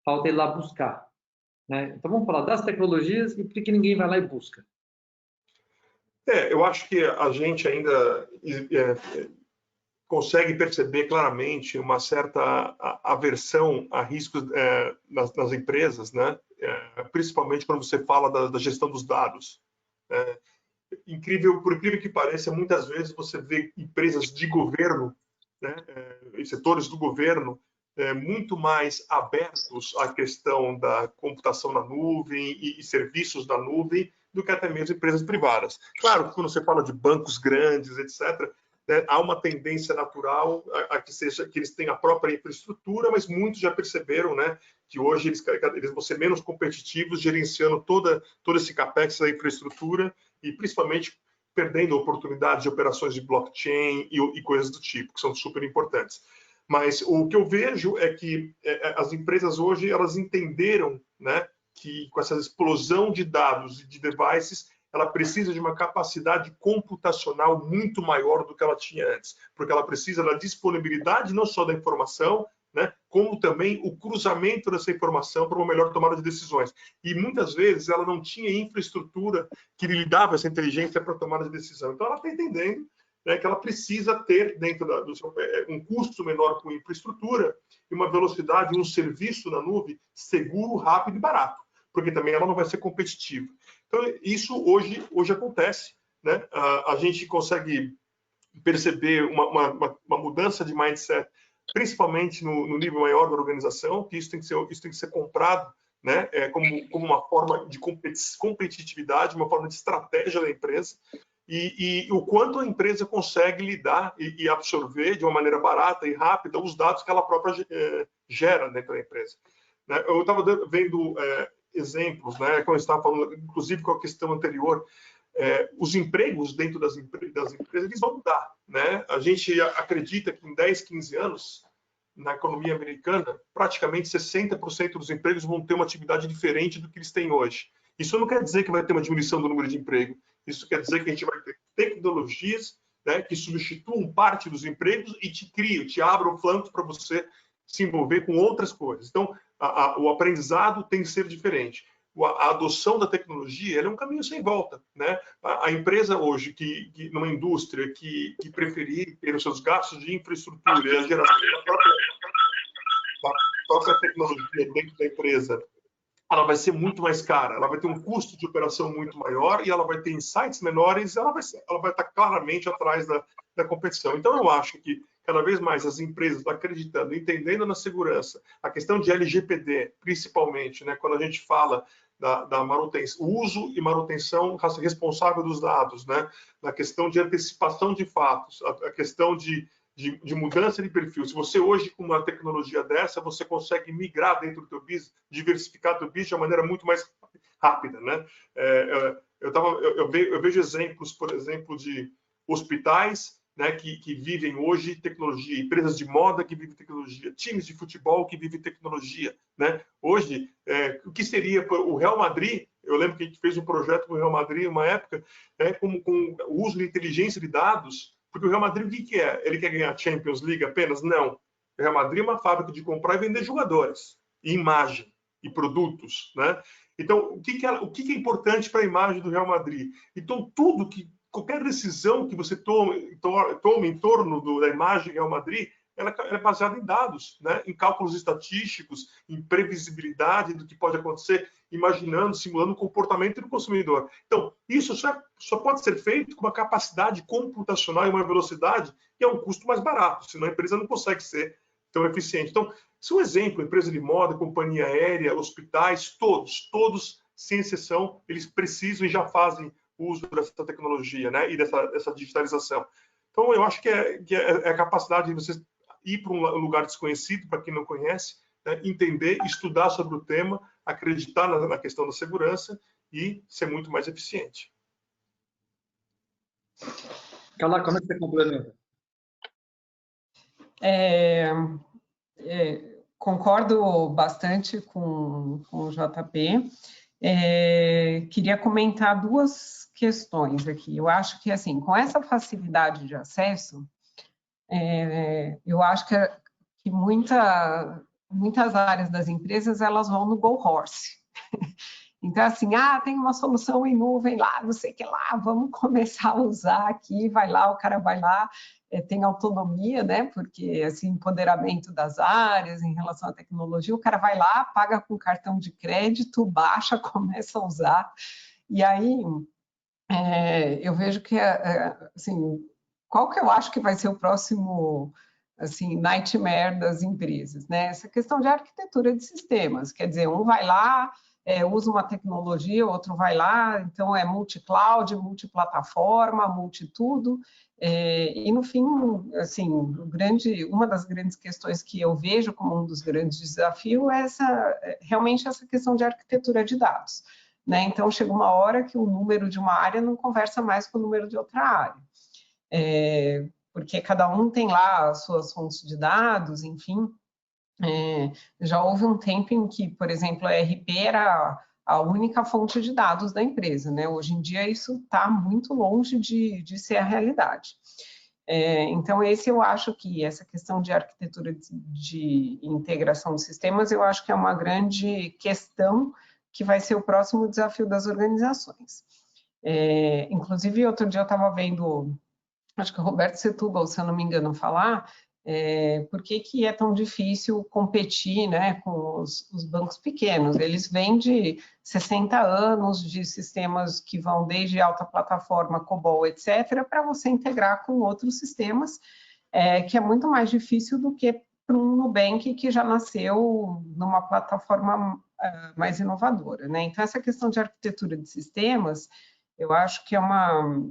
Falta ir lá buscar, né? Então, vamos falar das tecnologias e por que ninguém vai lá e busca. Eu acho que a gente ainda consegue perceber claramente uma certa aversão a riscos nas empresas, né? Principalmente quando você fala da gestão dos dados. Por incrível que pareça, muitas vezes você vê empresas de governo, né? Setores do governo muito mais abertos à questão da computação na nuvem e serviços na nuvem do que até mesmo empresas privadas. Claro que quando você fala de bancos grandes, etc., há uma tendência natural a que eles tenham a própria infraestrutura, mas muitos já perceberam, né, que hoje eles vão ser menos competitivos gerenciando todo esse capex da infraestrutura e principalmente perdendo oportunidades de operações de blockchain e coisas do tipo, que são super importantes. Mas o que eu vejo é que as empresas hoje elas entenderam, né, que com essa explosão de dados e de devices, ela precisa de uma capacidade computacional muito maior do que ela tinha antes, porque ela precisa da disponibilidade não só da informação, né, como também o cruzamento dessa informação para uma melhor tomada de decisões. E muitas vezes ela não tinha infraestrutura que lhe dava essa inteligência para tomada de decisão. Então ela está entendendo, né, que ela precisa ter dentro do seu um custo menor com infraestrutura e uma velocidade, um serviço na nuvem seguro, rápido e barato, porque também ela não vai ser competitiva. Então, isso hoje acontece, né? A gente consegue perceber uma mudança de mindset, principalmente no nível maior da organização, que isso tem que ser comprado né, como uma forma de competitividade, uma forma de estratégia da empresa, e o quanto a empresa consegue lidar e absorver de uma maneira barata e rápida os dados que ela própria gera dentro da empresa. Né? Eu estava vendo exemplos, né, como eu estava falando, inclusive com a questão anterior, os empregos dentro das empresas eles vão mudar. Né? A gente acredita que em 10, 15 anos, na economia americana, praticamente 60% dos empregos vão ter uma atividade diferente do que eles têm hoje. Isso não quer dizer que vai ter uma diminuição do número de emprego. Isso quer dizer que a gente vai ter tecnologias, né, que substituam parte dos empregos e te abram flancos para você se envolver com outras coisas. Então, o aprendizado tem que ser diferente. A adoção da tecnologia é um caminho sem volta. Né? A empresa hoje, numa indústria que preferir ter os seus gastos de infraestrutura e a geração da própria tecnologia dentro da empresa, ela vai ser muito mais cara, ela vai ter um custo de operação muito maior e ela vai ter insights menores, ela vai estar claramente atrás da competição. Então, eu acho que cada vez mais as empresas acreditando, entendendo na segurança, a questão de LGPD, principalmente, né, quando a gente fala da manutenção, uso e manutenção responsável dos dados, né, na questão de antecipação de fatos, a questão de mudança de perfil. Se você hoje, com uma tecnologia dessa, você consegue migrar dentro do teu business, diversificar teu business de uma maneira muito mais rápida. Né? Eu vejo exemplos, por exemplo, de hospitais, né, que vivem hoje tecnologia, empresas de moda que vivem tecnologia, times de futebol que vivem tecnologia. Né? Hoje, o que seria o Real Madrid? Eu lembro que a gente fez um projeto com o Real Madrid em uma época, né, com o uso de inteligência de dados, porque o Real Madrid, o que é? Ele quer ganhar a Champions League apenas? Não. O Real Madrid é uma fábrica de comprar e vender jogadores, e imagem, e produtos. Né? Então, o que é importante para a imagem do Real Madrid? Então, qualquer decisão que você tome em torno da imagem do Real Madrid, ela é baseada em dados, né? Em cálculos estatísticos, em previsibilidade do que pode acontecer, imaginando, simulando o comportamento do consumidor. Então, isso só pode ser feito com uma capacidade computacional e uma velocidade que é um custo mais barato, senão a empresa não consegue ser tão eficiente. Então, se um exemplo, empresa de moda, companhia aérea, hospitais, todos, sem exceção, eles precisam e já fazem uso dessa tecnologia, né? E dessa digitalização. Então, eu acho que é a capacidade de você ir para um lugar desconhecido, para quem não conhece, né? Entender, estudar sobre o tema, acreditar na questão da segurança e ser muito mais eficiente. Carla, como é que você complementa? Concordo bastante com o JP. Queria comentar duas questões aqui. Eu acho que, assim, com essa facilidade de acesso, eu acho que muitas áreas das empresas, elas vão no Go Horse. Então, assim, tem uma solução em nuvem lá, não sei o que lá, vamos começar a usar aqui, vai lá, o cara vai lá, tem autonomia, né? Porque, assim, empoderamento das áreas em relação à tecnologia, o cara vai lá, paga com cartão de crédito, baixa, começa a usar. E aí, eu vejo que, assim, qual que eu acho que vai ser o próximo, assim, nightmare das empresas, né? Essa questão de arquitetura de sistemas, quer dizer, um vai lá, usa uma tecnologia, o outro vai lá, então é multi-cloud, multiplataforma, multitudo, e no fim, assim, uma das grandes questões que eu vejo como um dos grandes desafios é realmente essa questão de arquitetura de dados, né? Então, chega uma hora que o número de uma área não conversa mais com o número de outra área, porque cada um tem lá as suas fontes de dados, enfim. Já houve um tempo em que, por exemplo, a ERP era a única fonte de dados da empresa, né? Hoje em dia isso está muito longe de ser a realidade. Então, eu acho que essa questão de arquitetura de integração de sistemas, eu acho que é uma grande questão que vai ser o próximo desafio das organizações. Inclusive, outro dia eu estava vendo, acho que o Roberto Setúbal, se eu não me engano, falar por que é tão difícil competir, né, com os bancos pequenos. Eles vêm de 60 anos de sistemas que vão desde alta plataforma, COBOL, etc., para você integrar com outros sistemas, que é muito mais difícil do que para um Nubank que já nasceu numa plataforma mais inovadora, né? Então, essa questão de arquitetura de sistemas, eu acho que é uma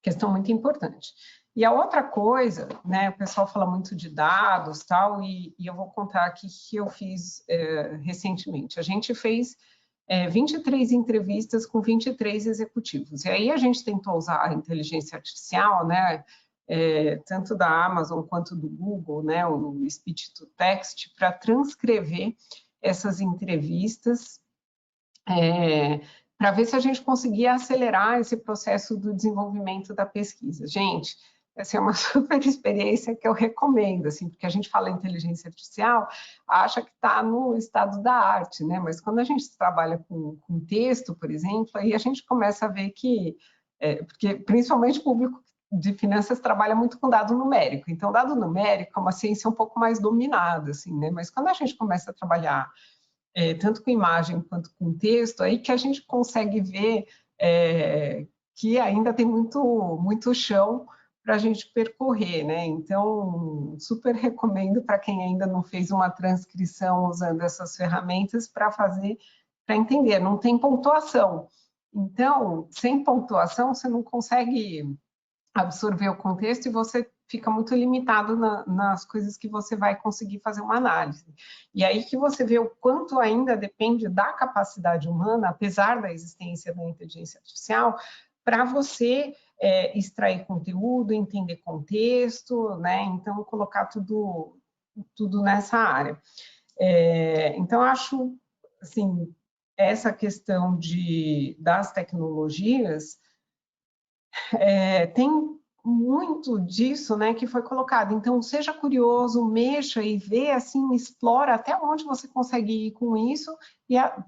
questão muito importante. E a outra coisa, né, o pessoal fala muito de dados, tal, e eu vou contar aqui que eu fiz recentemente. A gente fez 23 entrevistas com 23 executivos. E aí a gente tentou usar a inteligência artificial, né, tanto da Amazon quanto do Google, né, o Speech to Text, para transcrever essas entrevistas, para ver se a gente conseguia acelerar esse processo do desenvolvimento da pesquisa. Gente, essa é uma super experiência que eu recomendo, assim, porque a gente fala em inteligência artificial, acha que está no estado da arte, né? Mas quando a gente trabalha com texto, por exemplo, aí a gente começa a ver que, porque principalmente o público de finanças trabalha muito com dado numérico, então dado numérico é uma ciência um pouco mais dominada, assim, né? Mas quando a gente começa a trabalhar tanto com imagem quanto com texto, aí que a gente consegue ver que ainda tem muito chão para a gente percorrer, né? Então, super recomendo para quem ainda não fez uma transcrição usando essas ferramentas para entender. Não tem pontuação. Então, sem pontuação, você não consegue absorver o contexto e você fica muito limitado nas coisas que você vai conseguir fazer uma análise. E aí que você vê o quanto ainda depende da capacidade humana, apesar da existência da inteligência artificial, para você extrair conteúdo, entender contexto, né? Então, colocar tudo nessa área. Então, acho, assim, essa questão das tecnologias tem muito disso, né, que foi colocado. Então, seja curioso, mexa e vê, assim, explora até onde você consegue ir com isso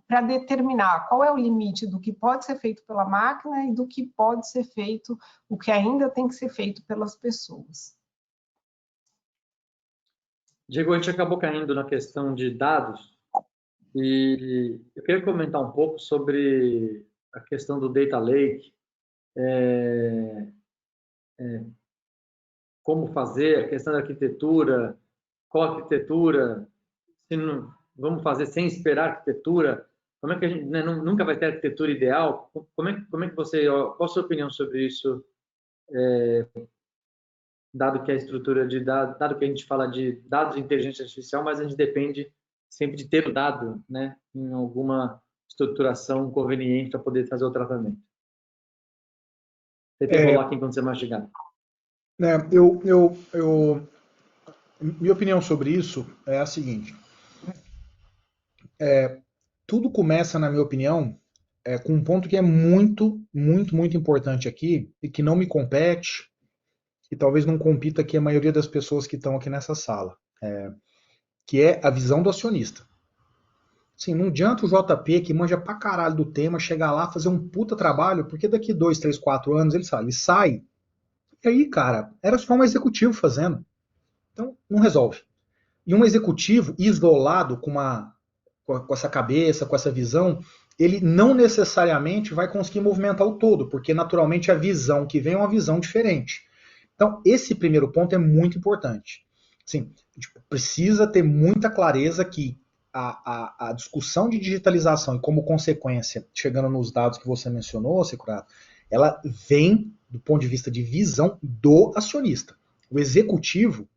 para determinar qual é o limite do que pode ser feito pela máquina e do que pode ser feito, o que ainda tem que ser feito pelas pessoas. Diego, a gente acabou caindo na questão de dados e eu queria comentar um pouco sobre a questão do Data Lake, como fazer, a questão da arquitetura, qual arquitetura, se não, vamos fazer sem esperar arquitetura, como é que a gente, né, nunca vai ter arquitetura ideal, como é que você, qual a sua opinião sobre isso, dado que a estrutura de dados, dado que a gente fala de dados de inteligência artificial, mas a gente depende sempre de ter o dado, né, em alguma estruturação conveniente para poder fazer o tratamento. Tentei rolar aqui enquanto você mastigar. Minha opinião sobre isso é a seguinte. Tudo começa, na minha opinião, com um ponto que é muito, muito, muito importante aqui e que não me compete e talvez não compita aqui a maioria das pessoas que estão aqui nessa sala, que é a visão do acionista. Assim, não adianta o JP, que manja pra caralho do tema, chegar lá, fazer um puta trabalho, porque daqui 2, 3, 4 anos ele sai. E aí, cara, era só um executivo fazendo. Então, não resolve. E um executivo isolado com essa cabeça, com essa visão, ele não necessariamente vai conseguir movimentar o todo, porque naturalmente a visão que vem é uma visão diferente. Então, esse primeiro ponto é muito importante. Assim, a gente precisa ter muita clareza que a discussão de digitalização e como consequência, chegando nos dados que você mencionou, Securato, ela vem do ponto de vista de visão do acionista. O executivo,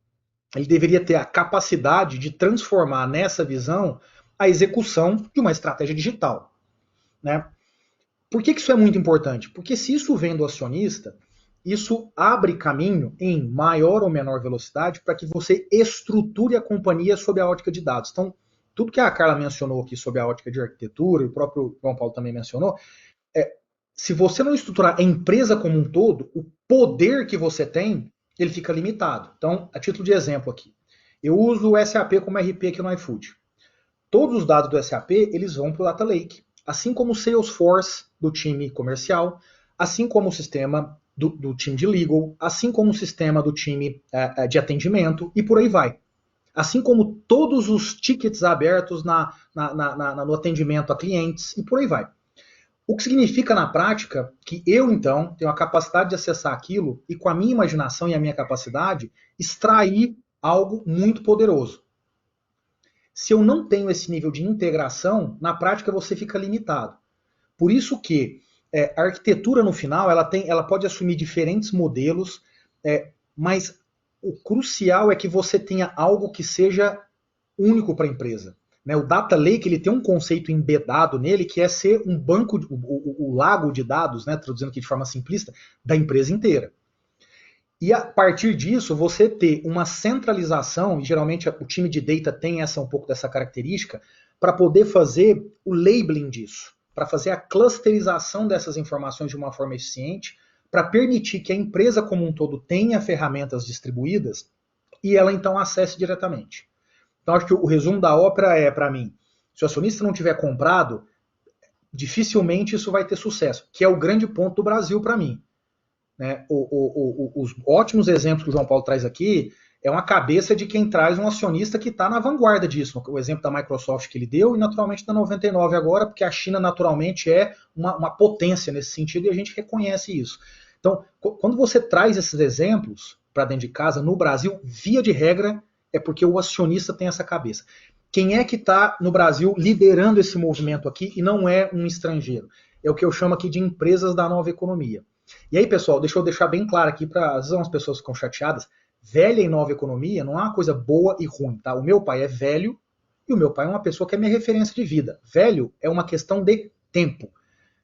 ele deveria ter a capacidade de transformar nessa visão a execução de uma estratégia digital, né? Por que isso é muito importante? Porque se isso vem do acionista, isso abre caminho em maior ou menor velocidade para que você estruture a companhia sob a ótica de dados. Então, tudo que a Carla mencionou aqui sobre a ótica de arquitetura, e o próprio João Paulo também mencionou, se você não estruturar a empresa como um todo, o poder que você tem, ele fica limitado. Então, a título de exemplo aqui, eu uso o SAP como RP aqui no iFood. Todos os dados do SAP, eles vão para o Data Lake, assim como o Salesforce do time comercial, assim como o sistema do time de legal, assim como o sistema do time de atendimento, e por aí vai. Assim como todos os tickets abertos no atendimento a clientes, e por aí vai. O que significa na prática que eu, então, tenho a capacidade de acessar aquilo e com a minha imaginação e a minha capacidade, extrair algo muito poderoso. Se eu não tenho esse nível de integração, na prática você fica limitado. Por isso que a arquitetura, no final, ela pode assumir diferentes modelos, mas o crucial é que você tenha algo que seja único para a empresa. O Data Lake ele tem um conceito embedado nele que é ser um banco, o lago de dados, traduzindo aqui de forma simplista, da empresa inteira. E a partir disso, você ter uma centralização, e geralmente o time de data tem um pouco dessa característica, para poder fazer o labeling disso, para fazer a clusterização dessas informações de uma forma eficiente, para permitir que a empresa como um todo tenha ferramentas distribuídas e ela então acesse diretamente. Então, acho que o resumo da ópera é, para mim, se o acionista não tiver comprado, dificilmente isso vai ter sucesso, que é o grande ponto do Brasil para mim. Os ótimos exemplos que o João Paulo traz aqui é uma cabeça de quem traz um acionista que está na vanguarda disso. O exemplo da Microsoft que ele deu e naturalmente da 99 agora, porque a China naturalmente é uma potência nesse sentido e a gente reconhece isso. Então, quando você traz esses exemplos para dentro de casa, no Brasil, via de regra, é porque o acionista tem essa cabeça. Quem é que está no Brasil liderando esse movimento aqui e não é um estrangeiro? É o que eu chamo aqui de empresas da nova economia. E aí, pessoal, deixa eu deixar bem claro aqui, para às vezes as pessoas ficam chateadas, velha e nova economia não é uma coisa boa e ruim, tá? O meu pai é velho e o meu pai é uma pessoa que é minha referência de vida. Velho é uma questão de tempo.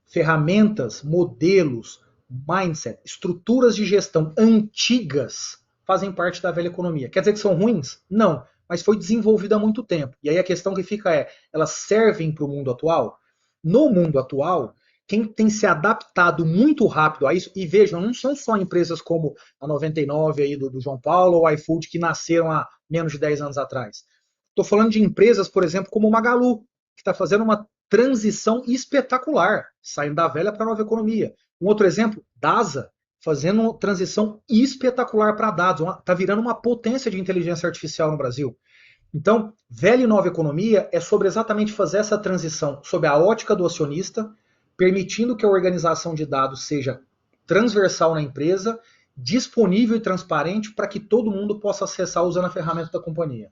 Ferramentas, modelos, mindset, estruturas de gestão antigas fazem parte da velha economia. Quer dizer que são ruins? Não, mas foi desenvolvida há muito tempo. E aí a questão que fica é, elas servem para o mundo atual? No mundo atual, quem tem se adaptado muito rápido a isso, e vejam, não são só empresas como a 99 aí do João Paulo ou a iFood que nasceram há menos de 10 anos atrás. Estou falando de empresas, por exemplo, como o Magalu, que está fazendo uma transição espetacular, saindo da velha para a nova economia. Um outro exemplo, Dasa, fazendo uma transição espetacular para dados, está virando uma potência de inteligência artificial no Brasil. Então, velha e nova economia é sobre exatamente fazer essa transição sob a ótica do acionista, permitindo que a organização de dados seja transversal na empresa, disponível e transparente para que todo mundo possa acessar usando a ferramenta da companhia.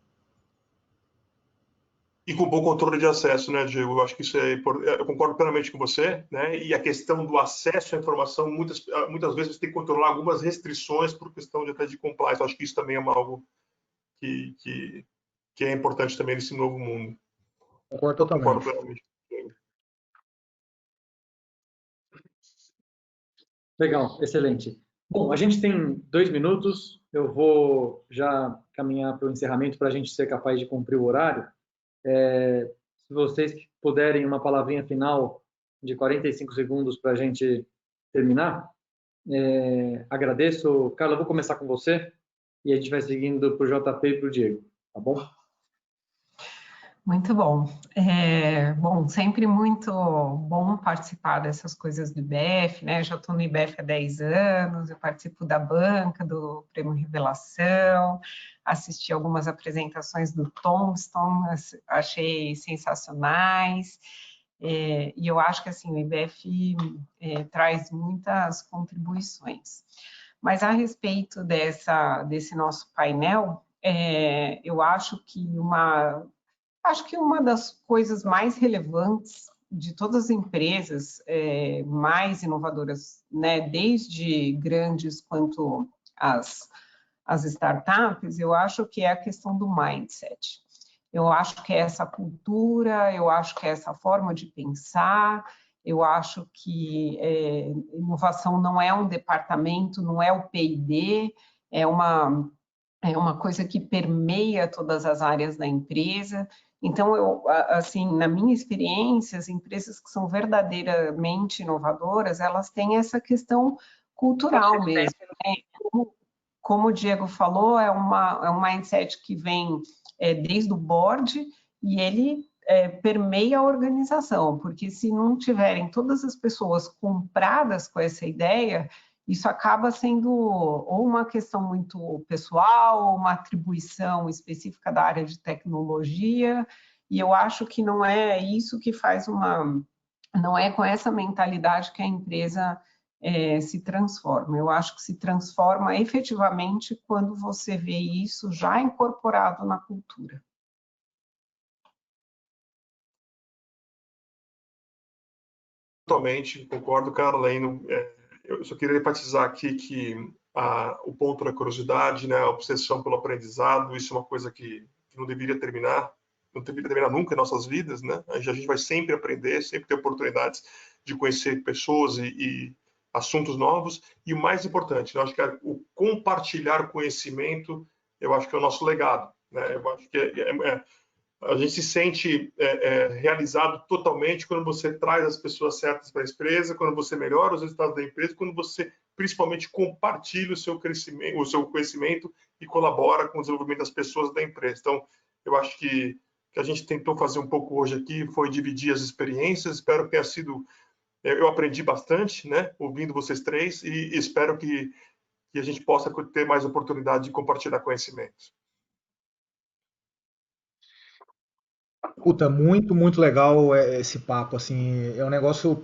E com bom controle de acesso, né, Diego? Eu acho que isso é importante. Eu concordo plenamente com você, né? E a questão do acesso à informação, muitas vezes você tem que controlar algumas restrições por questão de até de compliance. Eu acho que isso também é algo que é importante também nesse novo mundo. Concordo totalmente. Concordo plenamente. Legal, excelente. Bom, a gente tem 2 minutos, eu vou já caminhar para o encerramento para a gente ser capaz de cumprir o horário. Se vocês puderem uma palavrinha final de 45 segundos para a gente terminar, agradeço. Carla, eu vou começar com você e a gente vai seguindo para o JP e para o Diego, tá bom? Muito bom. Bom, sempre muito bom participar dessas coisas do IBF, né? Eu já estou no IBF há 10 anos, eu participo da banca, do Prêmio Revelação, assisti algumas apresentações do Tombstone, achei sensacionais, e eu acho que assim, o IBF traz muitas contribuições. Mas a respeito desse nosso painel, eu acho que uma das coisas mais relevantes de todas as empresas mais inovadoras, né, desde grandes quanto as startups, eu acho que é a questão do mindset. Eu acho que é essa cultura, eu acho que é essa forma de pensar, eu acho que inovação não é um departamento, não é o P&D, é uma coisa que permeia todas as áreas da empresa. Então, assim, na minha experiência, as empresas que são verdadeiramente inovadoras, elas têm essa questão cultural mesmo, né? Como o Diego falou, é um mindset que vem desde o board e ele permeia a organização, porque se não tiverem todas as pessoas compradas com essa ideia, isso acaba sendo ou uma questão muito pessoal, ou uma atribuição específica da área de tecnologia, e eu acho que não é isso que faz não é com essa mentalidade que a empresa se transforma. Eu acho que se transforma efetivamente quando você vê isso já incorporado na cultura. totalmente, concordo, Carolina. Eu só queria enfatizar aqui que o ponto da curiosidade, né, a obsessão pelo aprendizado, isso é uma coisa que não deveria terminar, não deveria terminar nunca em nossas vidas, né? A gente vai sempre aprender, sempre ter oportunidades de conhecer pessoas e assuntos novos. E o mais importante, eu acho que o compartilhar conhecimento, eu acho que é o nosso legado, né? Eu acho que a gente se sente realizado totalmente quando você traz as pessoas certas para a empresa, quando você melhora os resultados da empresa, quando você principalmente compartilha o seu crescimento, o seu conhecimento e colabora com o desenvolvimento das pessoas da empresa. Então, eu acho que a gente tentou fazer um pouco hoje aqui foi dividir as experiências. Espero que tenha sido, eu aprendi bastante, né, ouvindo vocês três, e espero que a gente possa ter mais oportunidade de compartilhar conhecimentos. Puta, muito, muito legal esse papo, assim, é um negócio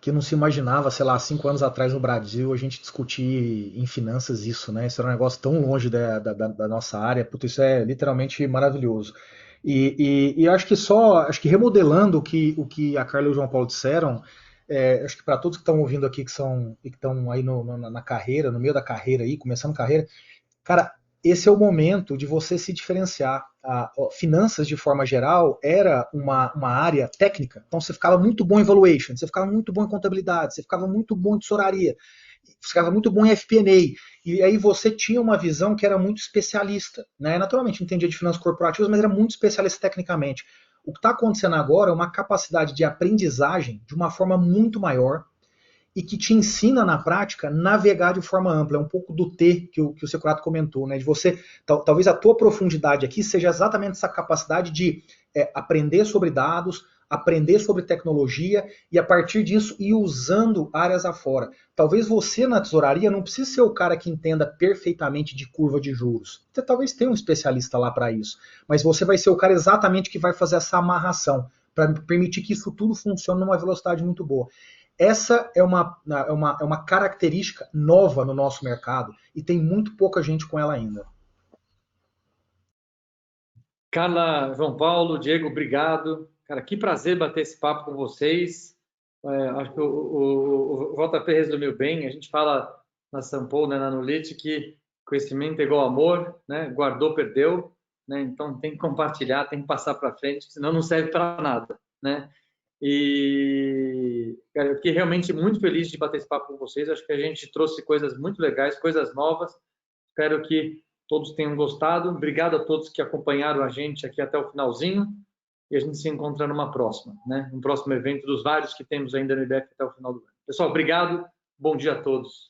que não se imaginava, sei lá, 5 anos atrás no Brasil, a gente discutir em finanças isso, né? Isso era um negócio tão longe da nossa área, puta, isso é literalmente maravilhoso. E acho que remodelando o que a Carla e o João Paulo disseram, acho que para todos que estão ouvindo aqui, que estão aí na carreira, no meio da carreira aí, começando carreira, cara, esse é o momento de você se diferenciar. Finanças, de forma geral, era uma área técnica, então você ficava muito bom em valuation, você ficava muito bom em contabilidade, você ficava muito bom em tesouraria, você ficava muito bom em FP&A, e aí você tinha uma visão que era muito especialista, né? Naturalmente entendia de finanças corporativas, mas era muito especialista tecnicamente. O que está acontecendo agora é uma capacidade de aprendizagem de uma forma muito maior, e que te ensina na prática navegar de forma ampla. É um pouco do T que o Securato comentou, né? De você, talvez a tua profundidade aqui seja exatamente essa capacidade de aprender sobre dados, aprender sobre tecnologia e a partir disso ir usando áreas afora. Talvez você na tesouraria não precise ser o cara que entenda perfeitamente de curva de juros. Você talvez tenha um especialista lá para isso, mas você vai ser o cara exatamente que vai fazer essa amarração para permitir que isso tudo funcione numa velocidade muito boa. Essa é uma característica nova no nosso mercado e tem muito pouca gente com ela ainda. Carla, João Paulo, Diego, obrigado. Cara, que prazer bater esse papo com vocês. Acho que o JP resumiu bem. A gente fala na Sampo, né, na Nolite, que conhecimento é igual amor, né? Guardou, perdeu. Né? Então tem que compartilhar, tem que passar para frente, senão não serve para nada, né? E, cara, eu fiquei realmente muito feliz de bater esse papo com vocês. Acho que a gente trouxe coisas muito legais, coisas novas. Espero que todos tenham gostado. Obrigado a todos que acompanharam a gente aqui até o finalzinho. E a gente se encontra numa próxima, né? Um próximo evento dos vários que temos ainda no IBF até o final do ano. Pessoal, obrigado. Bom dia a todos.